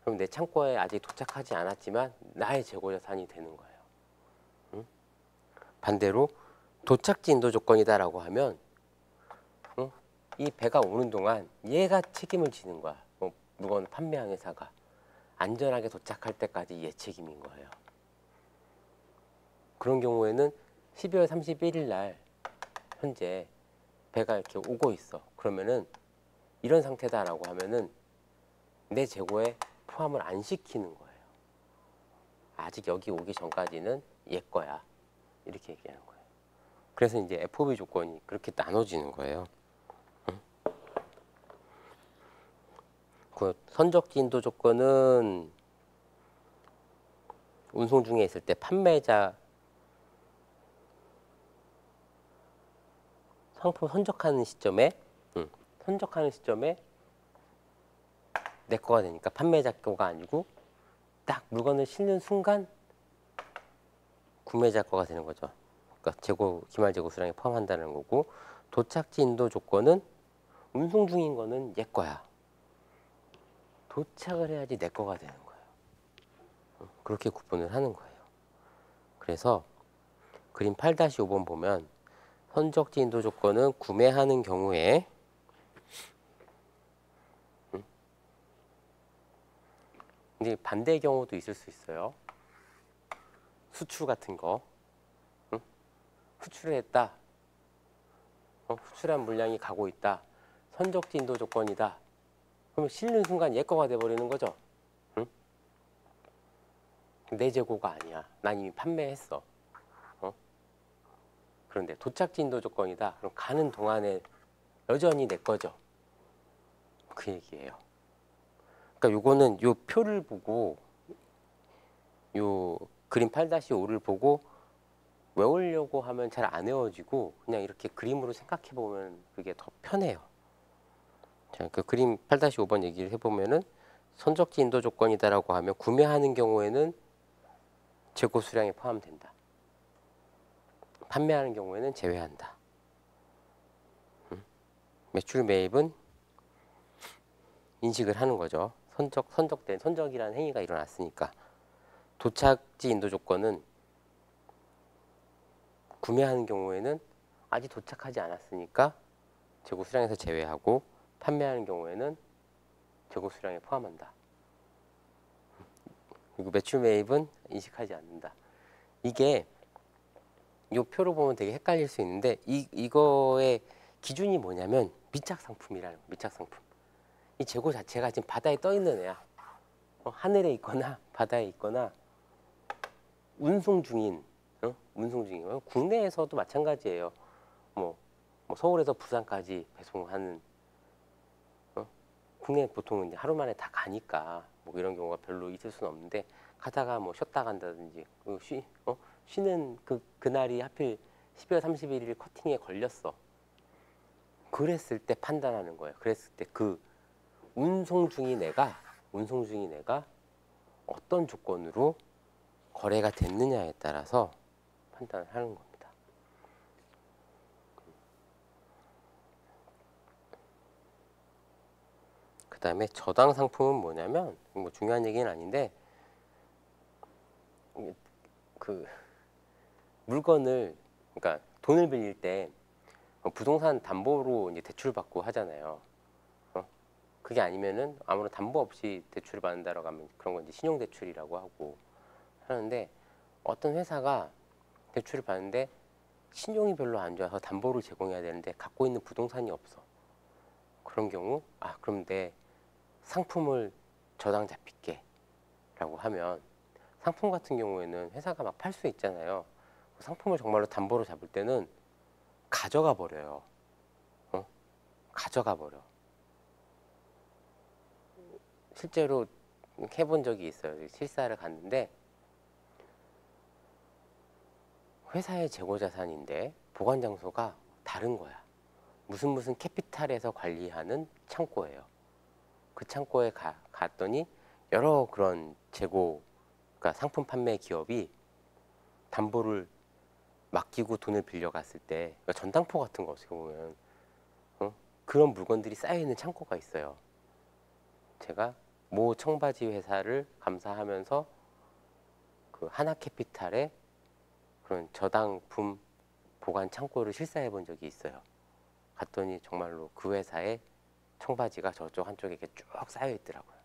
그럼 내 창고에 아직 도착하지 않았지만 나의 재고자산이 되는 거예요. 반대로 도착지 인도 조건이다라고 하면 이 배가 오는 동안 얘가 책임을 지는 거야. 물건 판매한 회사가 안전하게 도착할 때까지 얘 책임인 거예요. 그런 경우에는 12월 31일 날 현재 배가 이렇게 오고 있어. 그러면은 이런 상태다라고 하면은 내 재고에 포함을 안 시키는 거예요. 아직 여기 오기 전까지는 얘 거야. 이렇게 얘기하는 거예요. 그래서 이제 FOB 조건이 그렇게 나눠지는 거예요. 그 선적지 인도 조건은 운송 중에 있을 때 판매자 상품 선적하는 시점에 내 거가 되니까 판매자 거가 아니고 딱 물건을 실는 순간 구매자 거가 되는 거죠. 그러니까 기말 재고 수량에 포함한다는 거고, 도착지 인도 조건은 운송 중인 거는 얘 거야. 도착을 해야지 내 거가 되는 거예요. 그렇게 구분을 하는 거예요. 그래서 그림 8-5번 보면 선적지 인도 조건은 구매하는 경우에 근데 반대의 경우도 있을 수 있어요. 수출 같은 거. 수출을 했다. 수출한 물량이 가고 있다. 선적지 인도 조건이다. 그러면 실는 순간 얘 거가 돼버리는 거죠. 응? 내 재고가 아니야. 난 이미 판매했어. 그런데 도착지 인도 조건이다. 그럼 가는 동안에 여전히 내 거죠. 그 얘기예요. 그러니까 요거는 요 표를 보고 요 그림 8-5를 보고 외우려고 하면 잘 안 외워지고 그냥 이렇게 그림으로 생각해 보면 그게 더 편해요. 자, 그 그림 8-5번 얘기를 해보면은 선적지 인도 조건이다라고 하면 구매하는 경우에는 재고 수량에 포함된다. 판매하는 경우에는 제외한다. 매출 매입은 인식을 하는 거죠. 선적이라는 행위가 일어났으니까. 도착지 인도 조건은 구매하는 경우에는 아직 도착하지 않았으니까 재고 수량에서 제외하고, 판매하는 경우에는 재고 수량에 포함한다. 그리고 매출 매입은 인식하지 않는다. 이게 이 표로 보면 되게 헷갈릴 수 있는데 이거의 기준이 뭐냐면 미착 상품이라는 거예요. 미착 상품. 이 재고 자체가 지금 바다에 떠 있는 애야. 하늘에 있거나 바다에 있거나 운송 중인, 운송 중인. 국내에서도 마찬가지예요. 뭐 서울에서 부산까지 배송하는, 국내 보통은 이제 하루 만에 다 가니까 뭐 이런 경우가 별로 있을 수는 없는데, 가다가 뭐 쉬었다 간다든지 쉬는 그날이 하필 12월 31일 커팅에 걸렸어. 그랬을 때 판단하는 거예요. 그랬을 때 그 운송 중인 애가 어떤 조건으로 거래가 됐느냐에 따라서 판단을 하는 겁니다. 그 다음에 저당 상품은 뭐냐면, 뭐 중요한 얘기는 아닌데, 그 물건을, 그러니까 돈을 빌릴 때 부동산 담보로 이제 대출받고 하잖아요. 그게 아니면은 아무런 담보 없이 대출을 받는다라고 하면 그런 건 이제 신용대출이라고 하고 하는데, 어떤 회사가 대출을 받는데 신용이 별로 안 좋아서 담보를 제공해야 되는데 갖고 있는 부동산이 없어. 그런 경우, 그럼 내 상품을 저당 잡힐게 라고 하면, 상품 같은 경우에는 회사가 막 팔 수 있잖아요. 상품을 정말로 담보로 잡을 때는 가져가 버려요. 가져가 버려. 실제로 해본 적이 있어요. 실사를 갔는데 회사의 재고 자산인데 보관 장소가 다른 거야. 무슨 캐피탈에서 관리하는 창고예요. 그 창고에 갔더니 여러 그런 재고, 그러니까 상품 판매 기업이 담보를 맡기고 돈을 빌려갔을 때, 그러니까 전당포 같은 거 어떻게 보면 그런 물건들이 쌓여 있는 창고가 있어요. 제가 모 청바지 회사를 감사하면서 그 하나캐피탈의 그런 저당품 보관 창고를 실사해 본 적이 있어요. 갔더니 정말로 그 회사의 청바지가 저쪽 한쪽에 이렇게 쭉 쌓여 있더라고요.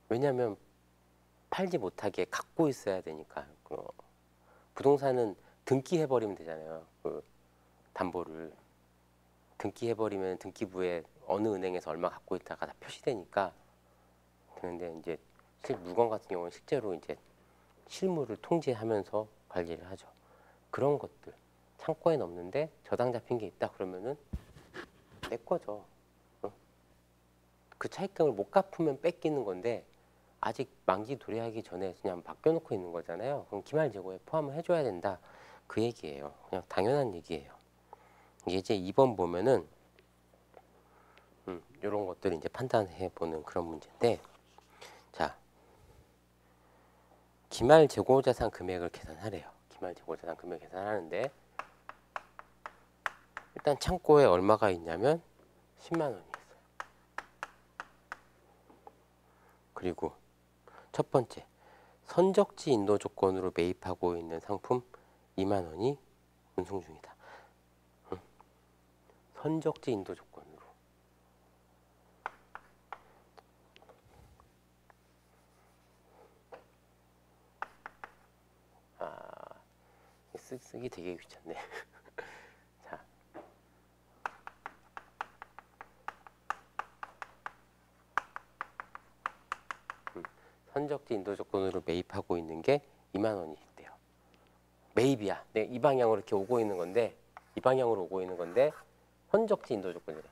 왜냐하면 팔지 못하게 갖고 있어야 되니까. 부동산은 등기해버리면 되잖아요. 그 담보를 등기해버리면 등기부에 어느 은행에서 얼마 갖고 있다가 다 표시되니까 되는데, 이제 물건 같은 경우는 실제로 이제 실물을 통제하면서 관리를 하죠. 그런 것들 창고에 넣는데 저당 잡힌 게 있다 그러면은 내 거죠. 그 차입금을 못 갚으면 뺏기는 건데 아직 만기 도래하기 전에 그냥 맡겨놓고 있는 거잖아요. 그럼 기말 재고에 포함을 해줘야 된다. 그 얘기예요. 그냥 당연한 얘기예요. 이게 이제 2번 보면은 이런 것들을 이제 판단해 보는 그런 문제인데, 자, 기말 재고자산 금액을 계산하래요. 기말 재고자산 금액 계산하는데 일단 창고에 얼마가 있냐면 10만 원이 있어요. 그리고 첫 번째, 선적지 인도 조건으로 매입하고 있는 상품 2만 원이 운송 중이다. 선적지 인도 조건으로. 쓰기 되게 귀찮네. 자, 선적지 인도 조건으로 매입하고 있는 게 2만 원이 있대요. 매입이야. 네, 이 방향으로 이렇게 오고 있는 건데, 이 방향으로 오고 있는 건데 선적지 인도 조건이래.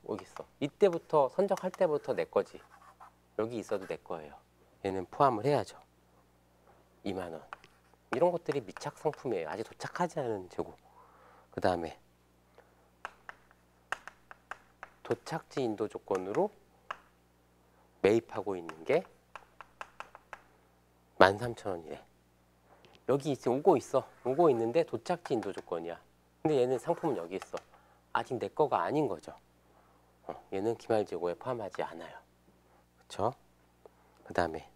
여기 있어. 이때부터 선적할 때부터 내 거지. 여기 있어도 내 거예요. 얘는 포함을 해야죠. 2만 원. 이런 것들이 미착 상품이에요. 아직 도착하지 않은 재고. 그 다음에 도착지 인도 조건으로 매입하고 있는 게 13,000원이래. 여기 지금 오고 있어. 오고 있는데 도착지 인도 조건이야. 근데 얘는 상품은 여기 있어. 아직 내 거가 아닌 거죠. 얘는 기말 재고에 포함하지 않아요. 그쵸? 그 다음에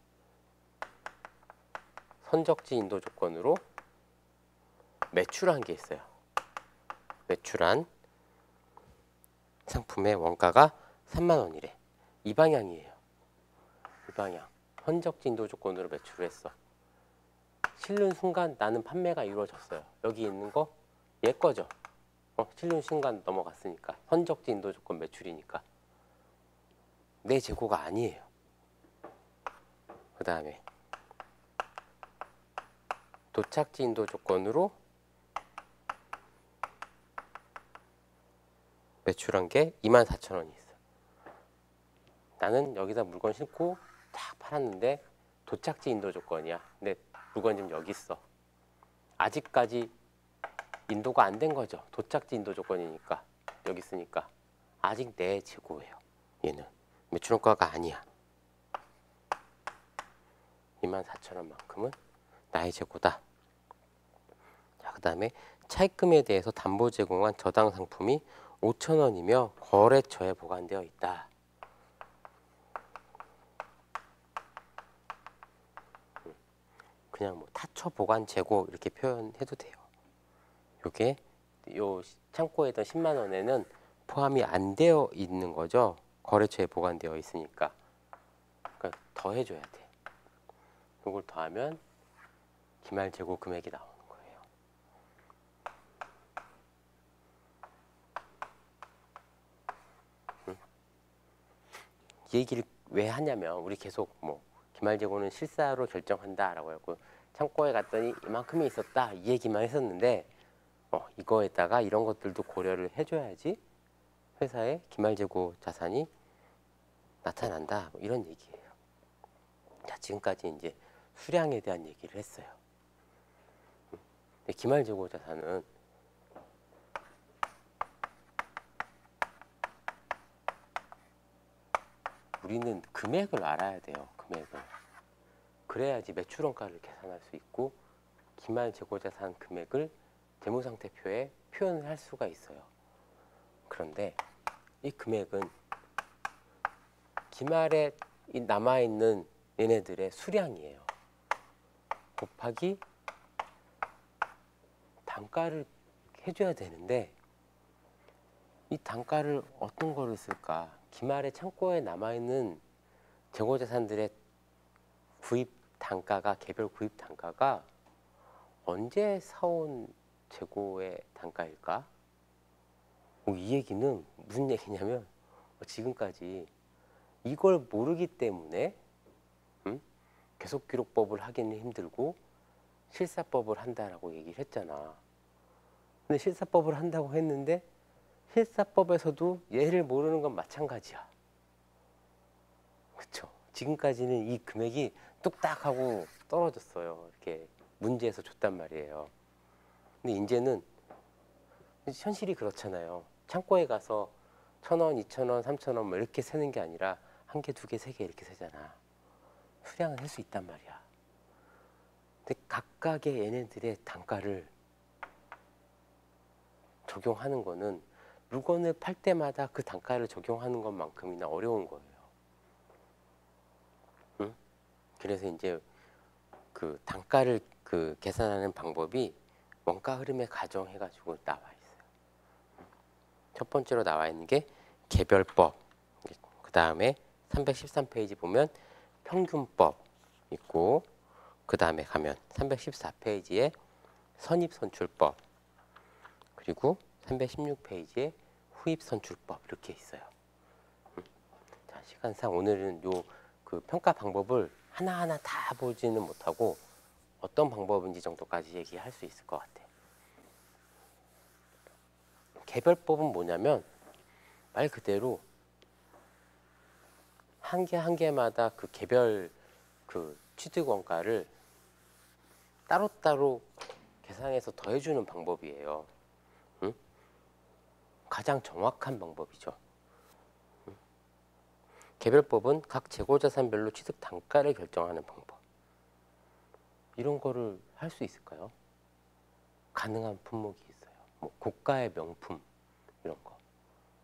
선적지 인도 조건으로 매출한 게 있어요. 매출한 상품의 원가가 3만 원이래. 이 방향이에요. 이 방향. 선적지 인도 조건으로 매출을 했어. 실는 순간 나는 판매가 이루어졌어요. 여기 있는 거 얘 거죠. 실는 순간 넘어갔으니까. 선적지 인도 조건 매출이니까. 내 재고가 아니에요. 그 다음에 도착지 인도 조건으로 매출한 게 24,000원이 있어. 나는 여기다 물건 싣고 딱 팔았는데 도착지 인도 조건이야. 근데 물건 지금 여기 있어. 아직까지 인도가 안 된 거죠. 도착지 인도 조건이니까. 여기 있으니까. 아직 내 재고예요. 얘는 매출원가가 아니야. 24,000원만큼은 나의 재고다. 자, 그 다음에 차입금에 대해서 담보 제공한 저당 상품이 5,000원이며 거래처에 보관되어 있다. 그냥 뭐 타처 보관 재고 이렇게 표현해도 돼요. 요게 요 창고에 있던 10만 원에는 포함이 안 되어 있는 거죠. 거래처에 보관되어 있으니까. 그러니까 더 해줘야 돼. 요걸 더하면 기말 재고 금액이 나오는 거예요. 이 얘기를 왜 하냐면 우리 계속 뭐 기말 재고는 실사로 결정한다라고 하고 창고에 갔더니 이만큼이 있었다 이 얘기만 했었는데 이거에다가 이런 것들도 고려를 해줘야지 회사에 기말 재고 자산이 나타난다 뭐 이런 얘기예요. 자, 지금까지 이제 수량에 대한 얘기를 했어요. 근데 기말 재고 자산은 우리는 금액을 알아야 돼요. 금액을. 그래야지 매출원가를 계산할 수 있고 기말 재고자산 금액을 재무상태표에 표현을 할 수가 있어요. 그런데 이 금액은 기말에 남아있는 얘네들의 수량이에요. 곱하기 단가를 해줘야 되는데 이 단가를 어떤 거를 쓸까? 기말에 창고에 남아있는 재고자산들의 구입 단가가 개별 구입 단가가 언제 사온 재고의 단가일까? 이 얘기는 무슨 얘기냐면 지금까지 이걸 모르기 때문에 계속기록법을 하기는 힘들고 실사법을 한다라고 얘기를 했잖아. 근데 실사법을 한다고 했는데 실사법에서도 얘를 모르는 건 마찬가지야. 그쵸? 지금까지는 이 금액이 뚝딱 하고 떨어졌어요. 이렇게 문제에서 줬단 말이에요. 근데 이제는 현실이 그렇잖아요. 창고에 가서 1,000원, 2,000원, 3,000원 뭐 이렇게 세는 게 아니라 한 개, 두 개, 세 개 이렇게 세잖아. 수량을 할 수 있단 말이야. 근데 각각의 얘네들의 단가를 적용하는 거는 물건을 팔 때마다 그 단가를 적용하는 것만큼이나 어려운 거예요. 응? 그래서 이제 그 단가를 그 계산하는 방법이 원가 흐름에 가정해가지고 나와 있어요. 첫 번째로 나와 있는 게 개별법. 그 다음에 313페이지 보면 평균법 있고, 그 다음에 가면 314페이지에 선입선출법, 그리고 316페이지에 후입선출법 이렇게 있어요. 자, 시간상 오늘은 요 그 평가 방법을 하나하나 다 보지는 못하고 어떤 방법인지 정도까지 얘기할 수 있을 것 같아요. 개별법은 뭐냐면 말 그대로 한 개 한 개마다 그 개별 그 취득 원가를 따로따로 계산해서 더해주는 방법이에요. 응? 가장 정확한 방법이죠. 개별법은 각 재고자산별로 취득 단가를 결정하는 방법. 이런 거를 할 수 있을까요? 가능한 품목이 있어요. 뭐 고가의 명품 이런 거,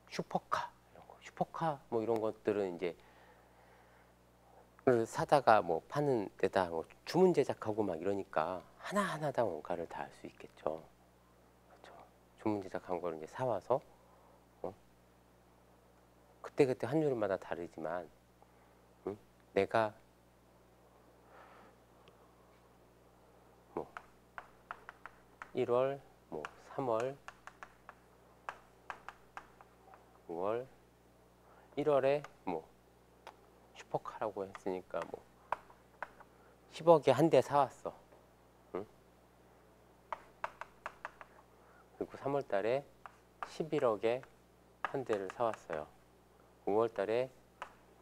슈퍼카 이런 거, 슈퍼카 뭐 이런 것들은 이제 사다가 뭐 파는 데다 뭐 주문 제작하고 막 이러니까 하나하나 다 원가를 다 알 수 있겠죠. 그렇죠. 주문 제작한 거를 이제 사와서 그때그때 환율마다 다르지만 내가 뭐 1월, 뭐 3월, 5월, 1월에 뭐 슈퍼카라고 했으니까 뭐 10억에 한 대 사왔어. 응? 그리고 3월 달에 11억에 한 대를 사왔어요. 5월 달에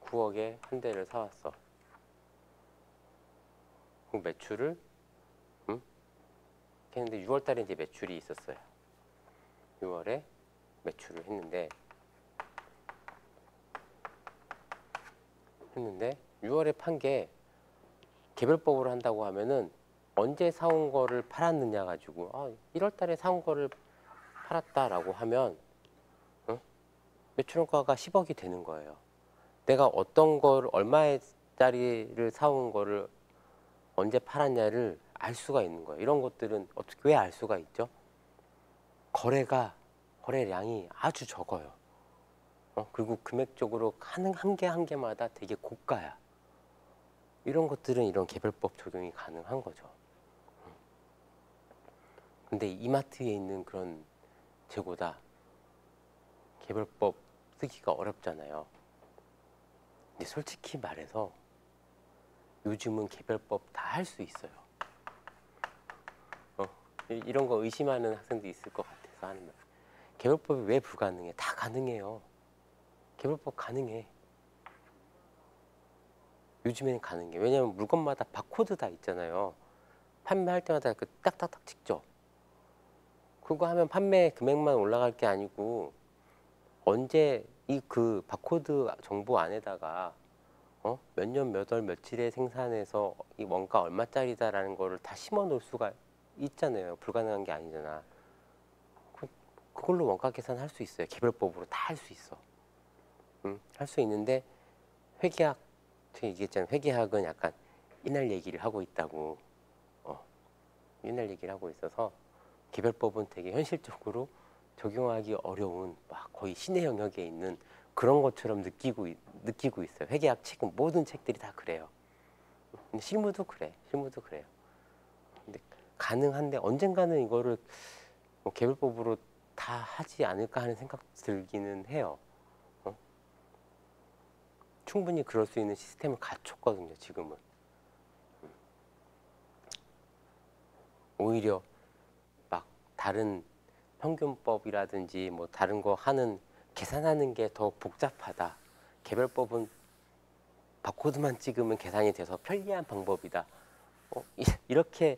9억에 한 대를 사왔어. 그 매출을 했는데 6월 달에 이제 매출이 있었어요. 6월에 매출을 했는데 6월에 판 게 개별법으로 한다고 하면은 언제 사온 거를 팔았느냐 가지고 1월 달에 사온 거를 팔았다라고 하면 매출원가가 10억이 되는 거예요. 내가 어떤 걸 얼마짜리를 사온 거를 언제 팔았냐를 알 수가 있는 거예요. 이런 것들은 어떻게 왜 알 수가 있죠? 거래량이 아주 적어요. 그리고 금액적으로 한 개 한 개마다 되게 고가야. 이런 것들은 이런 개별법 적용이 가능한 거죠. 근데 이마트에 있는 그런 재고다 개별법 쓰기가 어렵잖아요. 근데 솔직히 말해서 요즘은 개별법 다 할 수 있어요. 이런 거 의심하는 학생도 있을 것 같아서 하는 말. 개별법이 왜 불가능해? 다 가능해요. 개별법 가능해. 요즘에는 가능해. 왜냐면 물건마다 바코드 다 있잖아요. 판매할 때마다 그 딱딱딱 찍죠. 그거 하면 판매 금액만 올라갈 게 아니고 언제 이 그 바코드 정보 안에다가 몇 년 몇 월 며칠에 생산해서 이 원가 얼마짜리다라는 거를 다 심어 놓을 수가 있잖아요. 불가능한 게 아니잖아. 그걸로 원가 계산할 수 있어요. 개별법으로 다 할 수 있어. 할 수 있는데 회계학 제가 얘기했잖아요. 회계학은 약간 옛날 얘기를 하고 있다고. 옛날 얘기를 하고 있어서 개별법은 되게 현실적으로 적용하기 어려운 막 거의 신의 영역에 있는 그런 것처럼 느끼고 있어요. 회계학 책은 모든 책들이 다 그래요. 근데 실무도 그래. 실무도 그래요. 근데 가능한데 언젠가는 이거를 뭐 개별법으로 다 하지 않을까 하는 생각 들기는 해요. 충분히 그럴 수 있는 시스템을 갖췄거든요. 지금은. 오히려 막 다른 평균법이라든지 뭐 다른 거 하는 계산하는 게 더 복잡하다. 개별법은 바코드만 찍으면 계산이 돼서 편리한 방법이다. 이렇게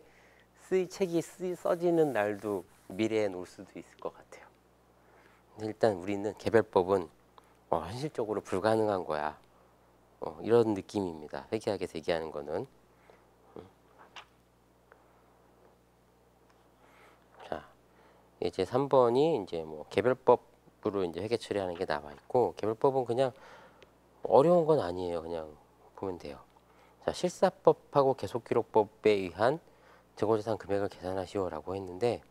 책이 써지는 날도 미래에 올 수도 있을 것 같아요. 일단 우리는 개별법은 현실적으로 불가능한 거야. 이런 느낌입니다. 회계학에서 얘기하는 거는. 이제 3번이 이제 뭐 개별법으로 이제 회계 처리하는 게 나와 있고, 개별법은 그냥 어려운 건 아니에요. 그냥 보면 돼요. 자, 실사법하고 계속기록법에 의한 재고자산 금액을 계산하시오라고 했는데,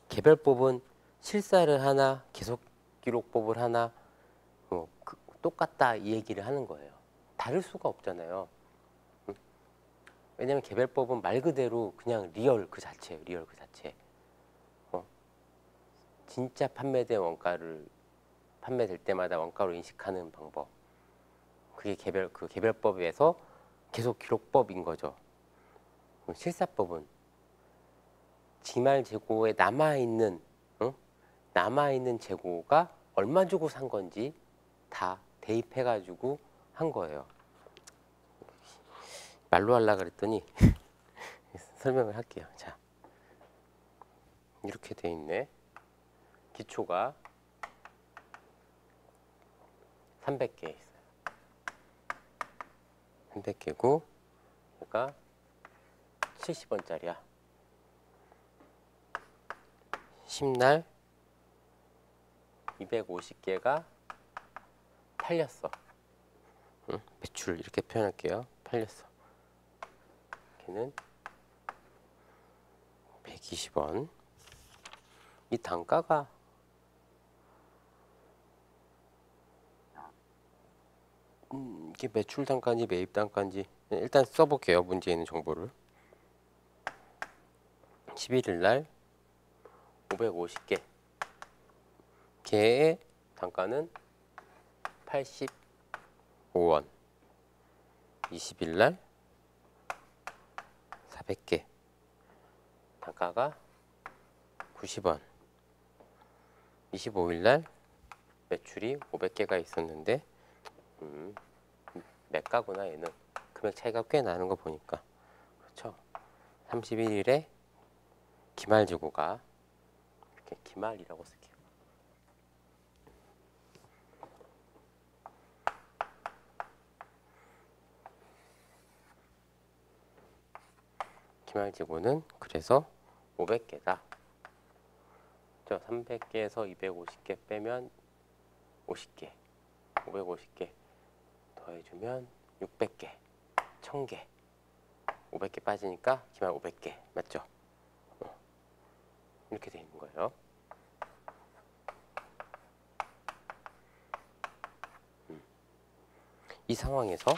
개별법은 실사를 하나 계속기록법을 하나 뭐 똑같다 이 얘기를 하는 거예요. 다를 수가 없잖아요. 왜냐면 개별법은 말 그대로 그냥 리얼 그 자체예요. 리얼 그 자체. 진짜 판매된 원가를 판매될 때마다 원가로 인식하는 방법. 그게 그 개별법에서 계속 기록법인 거죠. 실사법은 지말 재고에 남아있는 재고가 얼마 주고 산 건지 다 대입해가지고 한 거예요. 말로 하려고 그랬더니 설명을 할게요. 자, 이렇게 돼 있네. 기초가 300개 있어요. 300개고 얘가 70원짜리야. 10날 250개가 팔렸어. 매출 이렇게 표현할게요. 팔렸어. 걔는 120원. 이 단가가 이게 매출 단가인지 매입 단가인지 일단 써볼게요. 문제에 있는 정보를. 11일 날 550개 개의 단가는 85원. 20일 날 400개 단가가 90원. 25일 날 매출이 500개가 있었는데 매가구나. 얘는 금액 차이가 꽤 나는 거 보니까. 그렇죠. 31일에 기말 재고가 이렇게 기말이라고 쓸게요. 기말 재고는 그래서 500개다. 300개에서 250개 빼면 50개, 550개 더해주면 600개, 1000개, 500개 빠지니까 기말 500개 맞죠? 이렇게 돼 있는 거예요. 이 상황에서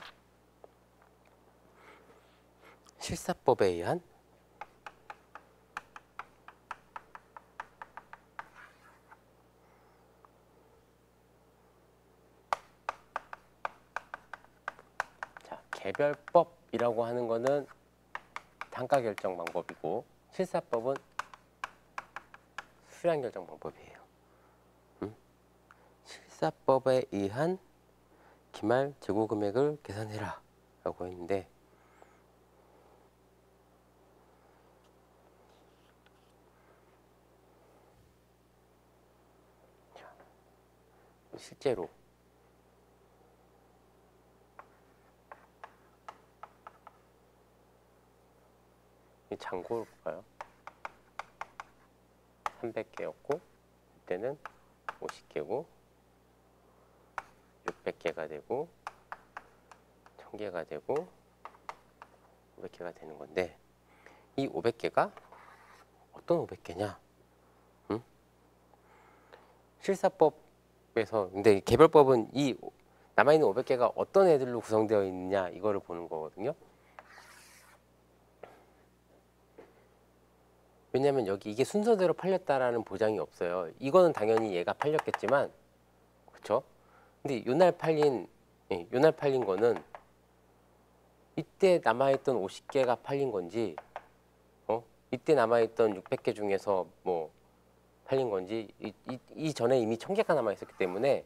실사법에 의한 개별법이라고 하는 거는 단가 결정 방법이고 실사법은 수량 결정 방법이에요. 실사법에 의한 기말 재고 금액을 계산해라 라고 했는데 실제로 이 잔고를 볼까요? 300개였고 이때는 50개고 600개가 되고 1000개가 되고 500개가 되는 건데 이 500개가 어떤 500개냐? 실사법에서 근데 개별법은 이 남아있는 500개가 어떤 애들로 구성되어 있느냐 이거를 보는 거거든요. 왜냐면 여기 이게 순서대로 팔렸다라는 보장이 없어요. 이거는 당연히 얘가 팔렸겠지만 그쵸? 근데 요날 팔린 거는 이때 남아있던 50개가 팔린 건지 이때 남아있던 600개 중에서 뭐 팔린 건지 이 전에 이미 1000개가 남아있었기 때문에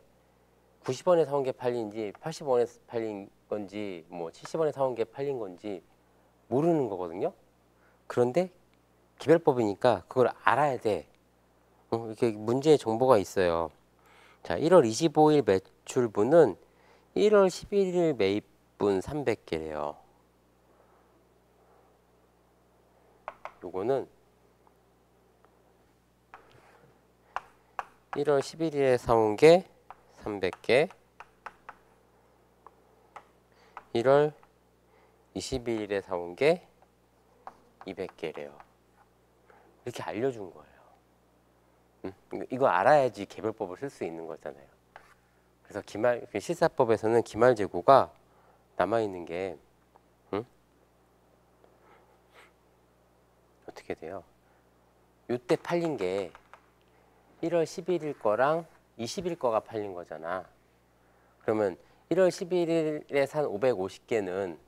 90원에 사온 게 팔린지 80원에 팔린 건지 뭐 70원에 사온 게 팔린 건지 모르는 거거든요. 그런데 개별법이니까 그걸 알아야 돼. 이렇게 문제의 정보가 있어요. 자, 1월 25일 매출분은 1월 11일 매입분 300개래요. 요거는 1월 11일에 사온 게 300개, 1월 22일에 사온 게 200개래요. 이렇게 알려준 거예요. 이거 알아야지 개별법을 쓸 수 있는 거잖아요. 그래서 실사법에서는 기말 재고가 남아있는 게 어떻게 돼요? 이때 팔린 게 1월 11일 거랑 20일 거가 팔린 거잖아. 그러면 1월 11일에 산 550개는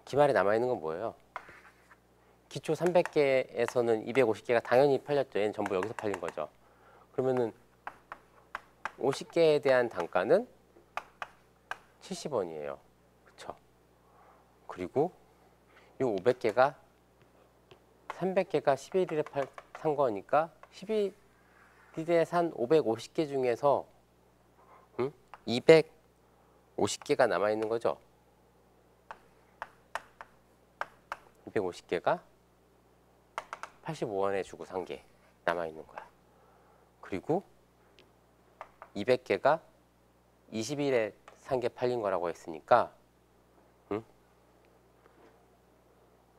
기말에 남아있는 건 뭐예요? 기초 300개에서는 250개가 당연히 팔렸죠. 얘는 전부 여기서 팔린 거죠. 그러면은 50개에 대한 단가는 70원이에요. 그쵸? 그리고 이 500개가 300개가 11일에 산 거니까 11일에 산 550개 중에서 250개가 남아있는 거죠. 250개가 85원에 주고 산 게 남아있는 거야. 그리고 200개가 20일에 산 게 팔린 거라고 했으니까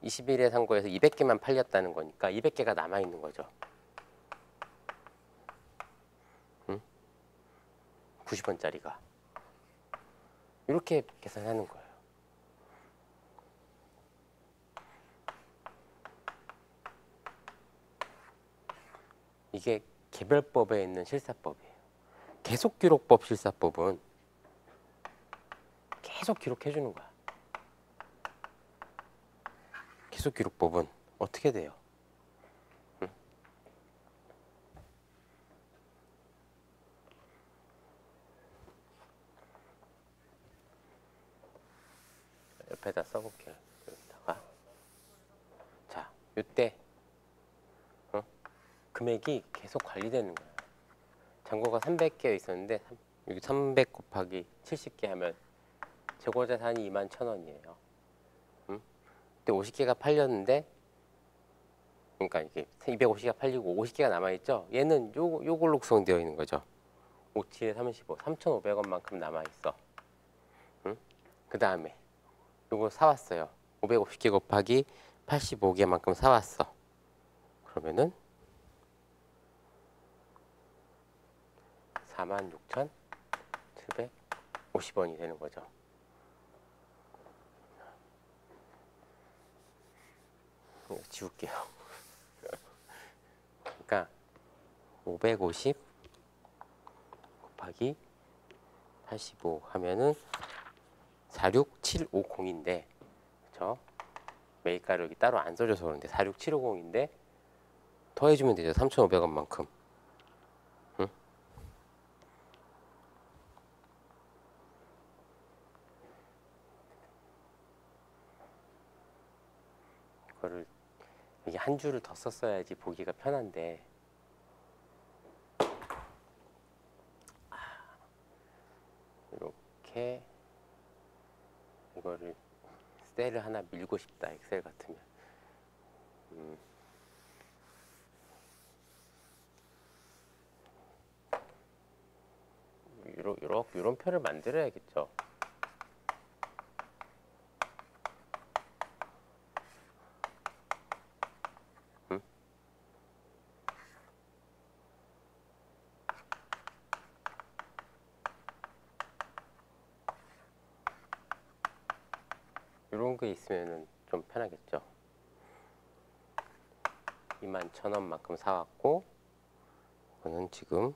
20일에 산 거에서 200개만 팔렸다는 거니까 200개가 남아있는 거죠. 90원짜리가. 이렇게 계산하는 거예요. 이게 개별법에 있는 실사법이에요. 계속기록법 실사법은 계속 기록해 주는 거야. 계속기록법은 어떻게 돼요? 옆에다 써볼게요. 여기다가. 자, 이때 금액이 계속 관리되는 거예요. 잔고가 300개 있었는데 여기 300 곱하기 70개 하면 재고자산이 21,000원이에요. 근데 50개가 팔렸는데, 그러니까 이게 250개가 팔리고 50개가 남아있죠. 얘는 요걸로 구성되어 있는 거죠. 57에 35, 3,500원만큼 남아있어. 그 다음에 요거 사왔어요. 550개 곱하기 85개만큼 사왔어. 그러면은 46,750원이 되는 거죠. 이거 지울게요. 그러니까 550 곱하기 85 하면은 46750인데, 그쵸? 매입가를 여기 따로 안 써줘서 그런데 46750인데 더해주면 되죠. 3,500원만큼. 응? 이거를 이게 한 줄을 더 썼어야지 보기가 편한데, 이렇게 이거를 셀을 하나 밀고 싶다. 엑셀 같으면. 이런 표를 만들어야겠죠. 이런 게 있으면 좀 편하겠죠. 21,000원만큼 사왔고, 이거는 지금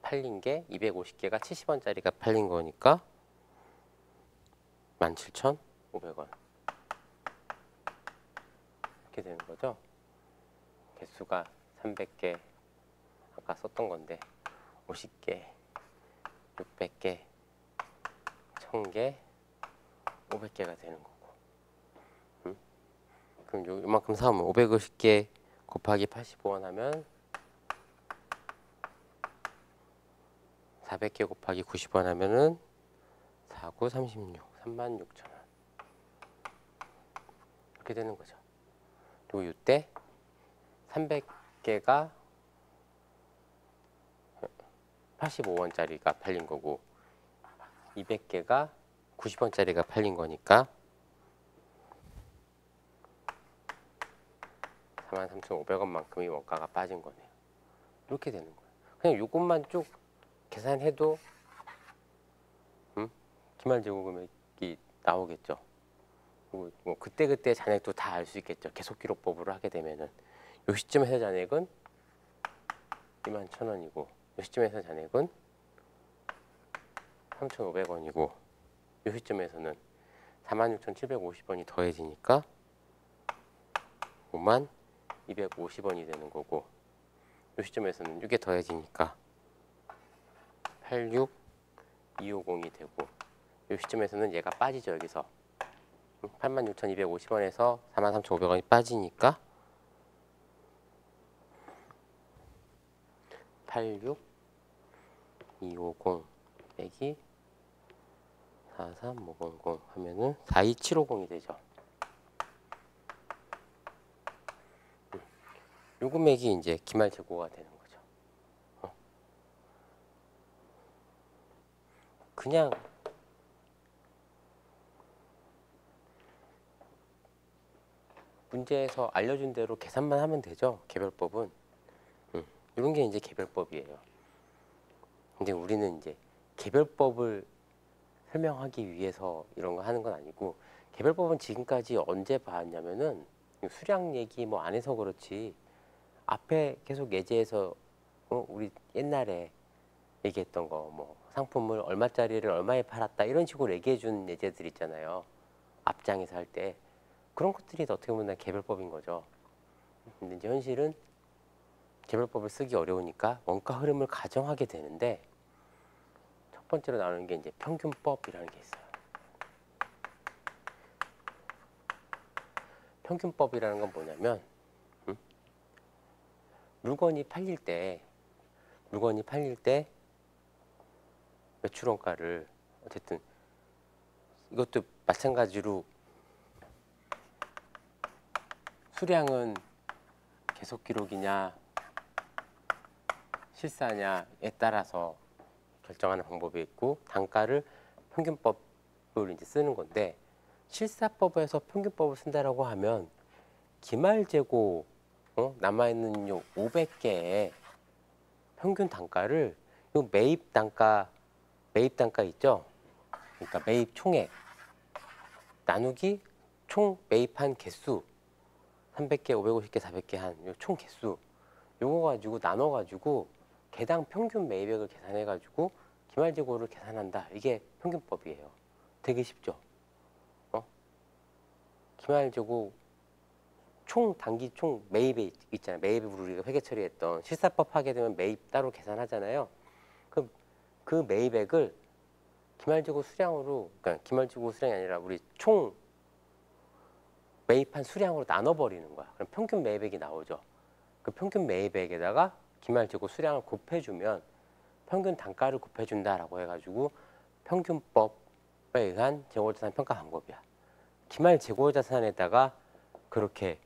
팔린 게 250개가 70원짜리가 팔린 거니까 17,500원 이렇게 되는 거죠. 개수가 300개 아까 썼던 건데 50개, 600개, 1000개, 500개가 되는 거고. 그럼 요만큼 사오면 550개 곱하기 85원 하면 400개 곱하기 90원 하면은 49, 36, 36,000원 이렇게 되는 거죠. 그리고 이때 300개가 85원짜리가 팔린 거고 200개가 90원짜리가 팔린 거니까 43,500원만큼의 원가가 빠진 거네요. 이렇게 되는 거예요. 그냥 이것만 쭉 계산해도 기말재고 금액이 나오겠죠. 그리고 뭐 그때 잔액도 다 알 수 있겠죠. 계속기록법으로 하게 되면은 요 시점에서 잔액은 21,000원이고 요 시점에서 잔액은 3,500원이고 요 시점에서는 46,750원이 더해지니까 5250원이 되는 거고 요 시점에서는 이게 더해지니까 86250이 되고 요 시점에서는 얘가 빠지죠. 여기서 86,250원에서 43,500원이 빠지니까 86250 빼기 43500 하면은 42750이 되죠. 요 금액이 이제 기말재고가 되는 거죠. 그냥 문제에서 알려준 대로 계산만 하면 되죠. 개별법은. 이런 게 이제 개별법이에요. 근데 우리는 이제 개별법을 설명하기 위해서 이런 거 하는 건 아니고 개별법은 지금까지 언제 봐왔냐면은 수량 얘기 뭐 안 해서 그렇지 앞에 계속 예제에서 우리 옛날에 얘기했던 거 뭐 상품을 얼마짜리를 얼마에 팔았다 이런 식으로 얘기해 준 예제들 있잖아요. 앞장에서 할 때 그런 것들이 어떻게 보면 개별법인 거죠. 근데 이제 현실은 개별법을 쓰기 어려우니까 원가 흐름을 가정하게 되는데 첫 번째로 나오는 게 이제 평균법이라는 게 있어요. 평균법이라는 건 뭐냐면 물건이 팔릴 때 매출 원가를 어쨌든 이것도 마찬가지로 수량은 계속 기록이냐 실사냐에 따라서 결정하는 방법이 있고 단가를 평균법을 이제 쓰는 건데 실사법에서 평균법을 쓴다라고 하면 기말재고 남아있는 요 500개의 평균 단가를 요 매입 단가 있죠? 그러니까 매입 총액 나누기 총 매입한 개수 300개, 550개, 400개 한 총 개수 요거 가지고 나눠 가지고 개당 평균 매입액을 계산해 가지고 기말재고를 계산한다. 이게 평균법이에요. 되게 쉽죠? 기말재고 총 단기 총 매입에 있잖아요. 매입으로 우리가 회계 처리했던 실사법 하게 되면 매입 따로 계산하잖아요. 그 매입액을 기말재고 수량으로 그러니까 기말재고 수량이 아니라 우리 총 매입한 수량으로 나눠버리는 거야. 그럼 평균 매입액이 나오죠. 그 평균 매입액에다가 기말재고 수량을 곱해주면 평균 단가를 곱해준다라고 해가지고 평균법에 의한 재고자산 평가 방법이야. 기말재고자산에다가 그렇게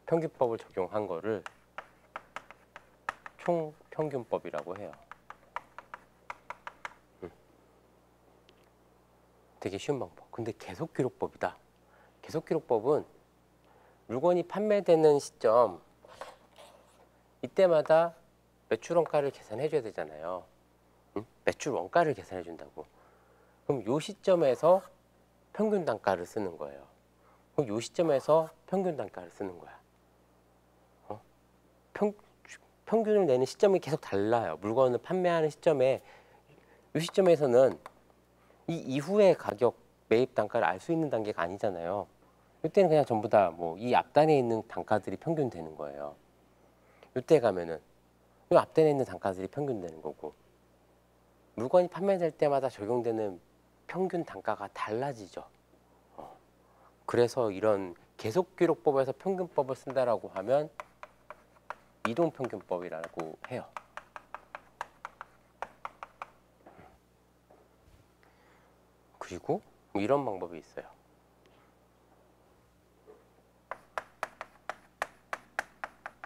평균법을 적용한 거를 총평균법이라고 해요. 되게 쉬운 방법. 근데 계속기록법이다. 계속기록법은 물건이 판매되는 시점 이때마다 매출 원가를 계산해 줘야 되잖아요. 매출 원가를 계산해 준다고. 그럼 요 시점에서 평균 단가를 쓰는 거예요. 그럼 요 시점에서 평균 단가를 쓰는 거야. 평균을 내는 시점이 계속 달라요. 물건을 판매하는 시점에 이 시점에서는 이 이후의 가격 매입 단가를 알 수 있는 단계가 아니잖아요. 이때는 그냥 전부 다 뭐 이 앞단에 있는 단가들이 평균 되는 거예요. 이때 가면은 이 앞단에 있는 단가들이 평균 되는 거고 물건이 판매될 때마다 적용되는 평균 단가가 달라지죠. 그래서 이런 계속기록법에서 평균법을 쓴다라고 하면 이동평균법이라고 해요. 그리고 뭐 이런 방법이 있어요.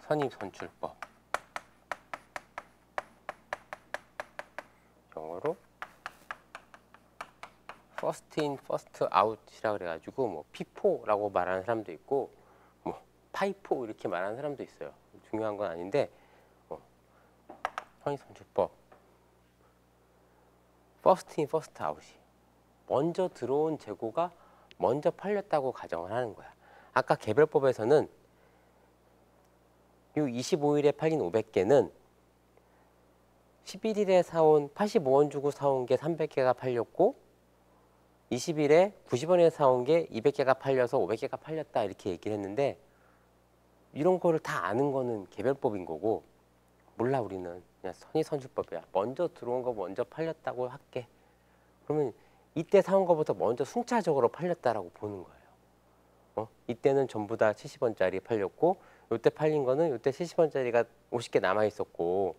선입선출법. 영어로 first in, first out이라 그래가지고 뭐 피포라고 말하는 사람도 있고 뭐 파이포 이렇게 말하는 사람도 있어요. 중요한 건 아닌데 선입선출법 first in, first out이 먼저 들어온 재고가 먼저 팔렸다고 가정을 하는 거야. 아까 개별법에서는 이 25일에 팔린 500개는 11일에 사온 85원 주고 사온 게 300개가 팔렸고 20일에 90원에 사온 게 200개가 팔려서 500개가 팔렸다 이렇게 얘기를 했는데 이런 거를 다 아는 거는 개별법인 거고 몰라 우리는 그냥 선입선출법이야. 먼저 들어온 거 먼저 팔렸다고 할게. 그러면 이때 사온 거부터 먼저 순차적으로 팔렸다라고 보는 거예요. 이때는 전부 다 70원짜리 팔렸고 이때 팔린 거는 이때 70원짜리가 50개 남아 있었고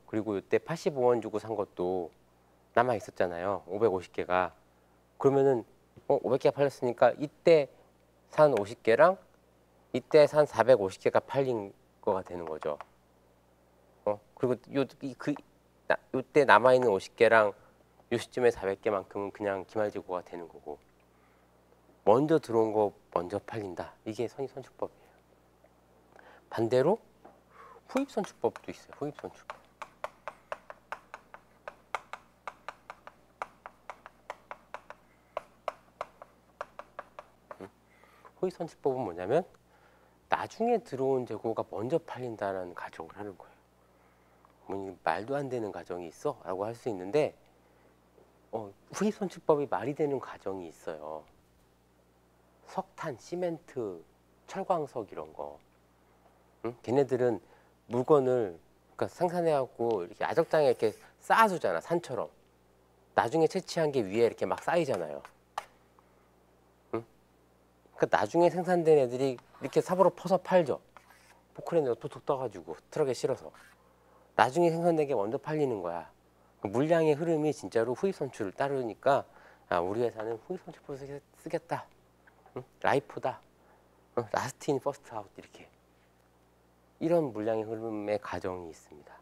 그리고 이때 85원 주고 산 것도 남아 있었잖아요. 550개가. 그러면은 500개가 팔렸으니까 이때 산 50개랑 이때 산 450개가 팔린 거가 되는 거죠. 그리고 요때 남아 있는 50개랑 요 시점에 400개만큼은 그냥 기말재고가 되는 거고 먼저 들어온 거 먼저 팔린다. 이게 선입선출법이에요. 반대로 후입선출법도 있어요. 후입선출법. 후입선출법은 뭐냐면 나중에 들어온 재고가 먼저 팔린다는 가정을 하는 거예요. 뭐 말도 안 되는 가정이 있어? 라고 할 수 있는데 후입선출법이 말이 되는 가정이 있어요. 석탄, 시멘트, 철광석 이런 거. 걔네들은 물건을 그러니까 생산해갖고 이렇게 야적장에 이렇게 쌓아두잖아. 산처럼. 나중에 채취한 게 위에 이렇게 막 쌓이잖아요. 그러니까 나중에 생산된 애들이 이렇게 삽으로 퍼서 팔죠. 포크레인으로 톡톡 떠가지고 트럭에 실어서. 나중에 생산된 게 먼저 팔리는 거야. 물량의 흐름이 진짜로 후입선출을 따르니까 우리 회사는 후입선출법을 쓰겠다. 라이프다. 라스트 인 퍼스트 아웃 이렇게. 이런 물량의 흐름의 가정이 있습니다.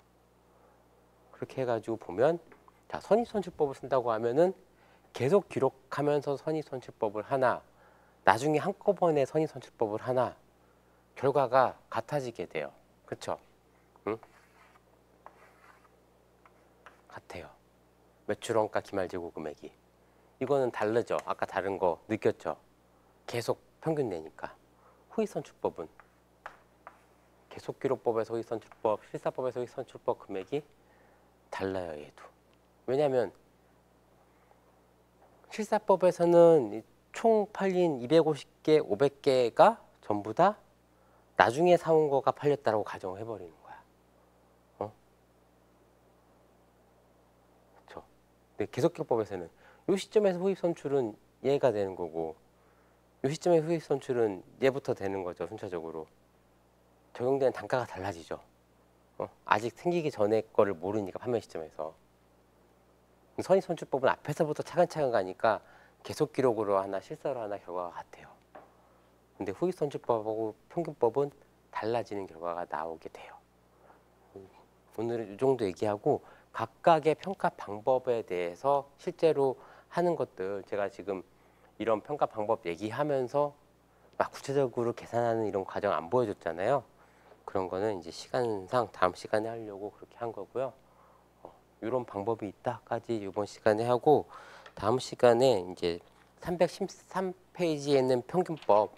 그렇게 해가지고 보면 자 선입선출법을 쓴다고 하면은 계속 기록하면서 선입선출법을 하나 나중에 한꺼번에 선입선출법을 하나 결과가 같아지게 돼요. 그렇죠? 같아요. 매출원가 기말재고 금액이. 이거는 다르죠. 아까 다른 거 느꼈죠? 계속 평균 내니까. 후입선출법은 계속기록법에서 후입선출법, 실사법에서 후입선출법 금액이 달라요. 얘도. 왜냐하면 실사법에서는 총 팔린 250개, 500개가 전부 다 나중에 사온 거가 팔렸다라고 가정을 해버리는 거야. 그렇죠. 근데 계속기록법에서는 이 시점에서 후입선출은 얘가 되는 거고 이 시점의 후입선출은 얘부터 되는 거죠. 순차적으로. 적용되는 단가가 달라지죠. 아직 생기기 전에 거를 모르니까 판매 시점에서. 선입선출법은 앞에서부터 차근차근 가니까 계속 기록으로 하나 실사로 하나 결과가 같아요. 근데 후입선출법하고 평균법은 달라지는 결과가 나오게 돼요. 오늘은 이 정도 얘기하고 각각의 평가 방법에 대해서 실제로 하는 것들 제가 지금 이런 평가 방법 얘기하면서 막 구체적으로 계산하는 이런 과정 안 보여줬잖아요. 그런 거는 이제 시간상 다음 시간에 하려고 그렇게 한 거고요. 이런 방법이 있다까지 이번 시간에 하고 다음 시간에 이제 313페이지에 있는 평균법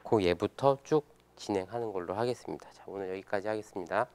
그 예부터 쭉 진행하는 걸로 하겠습니다. 자, 오늘 여기까지 하겠습니다.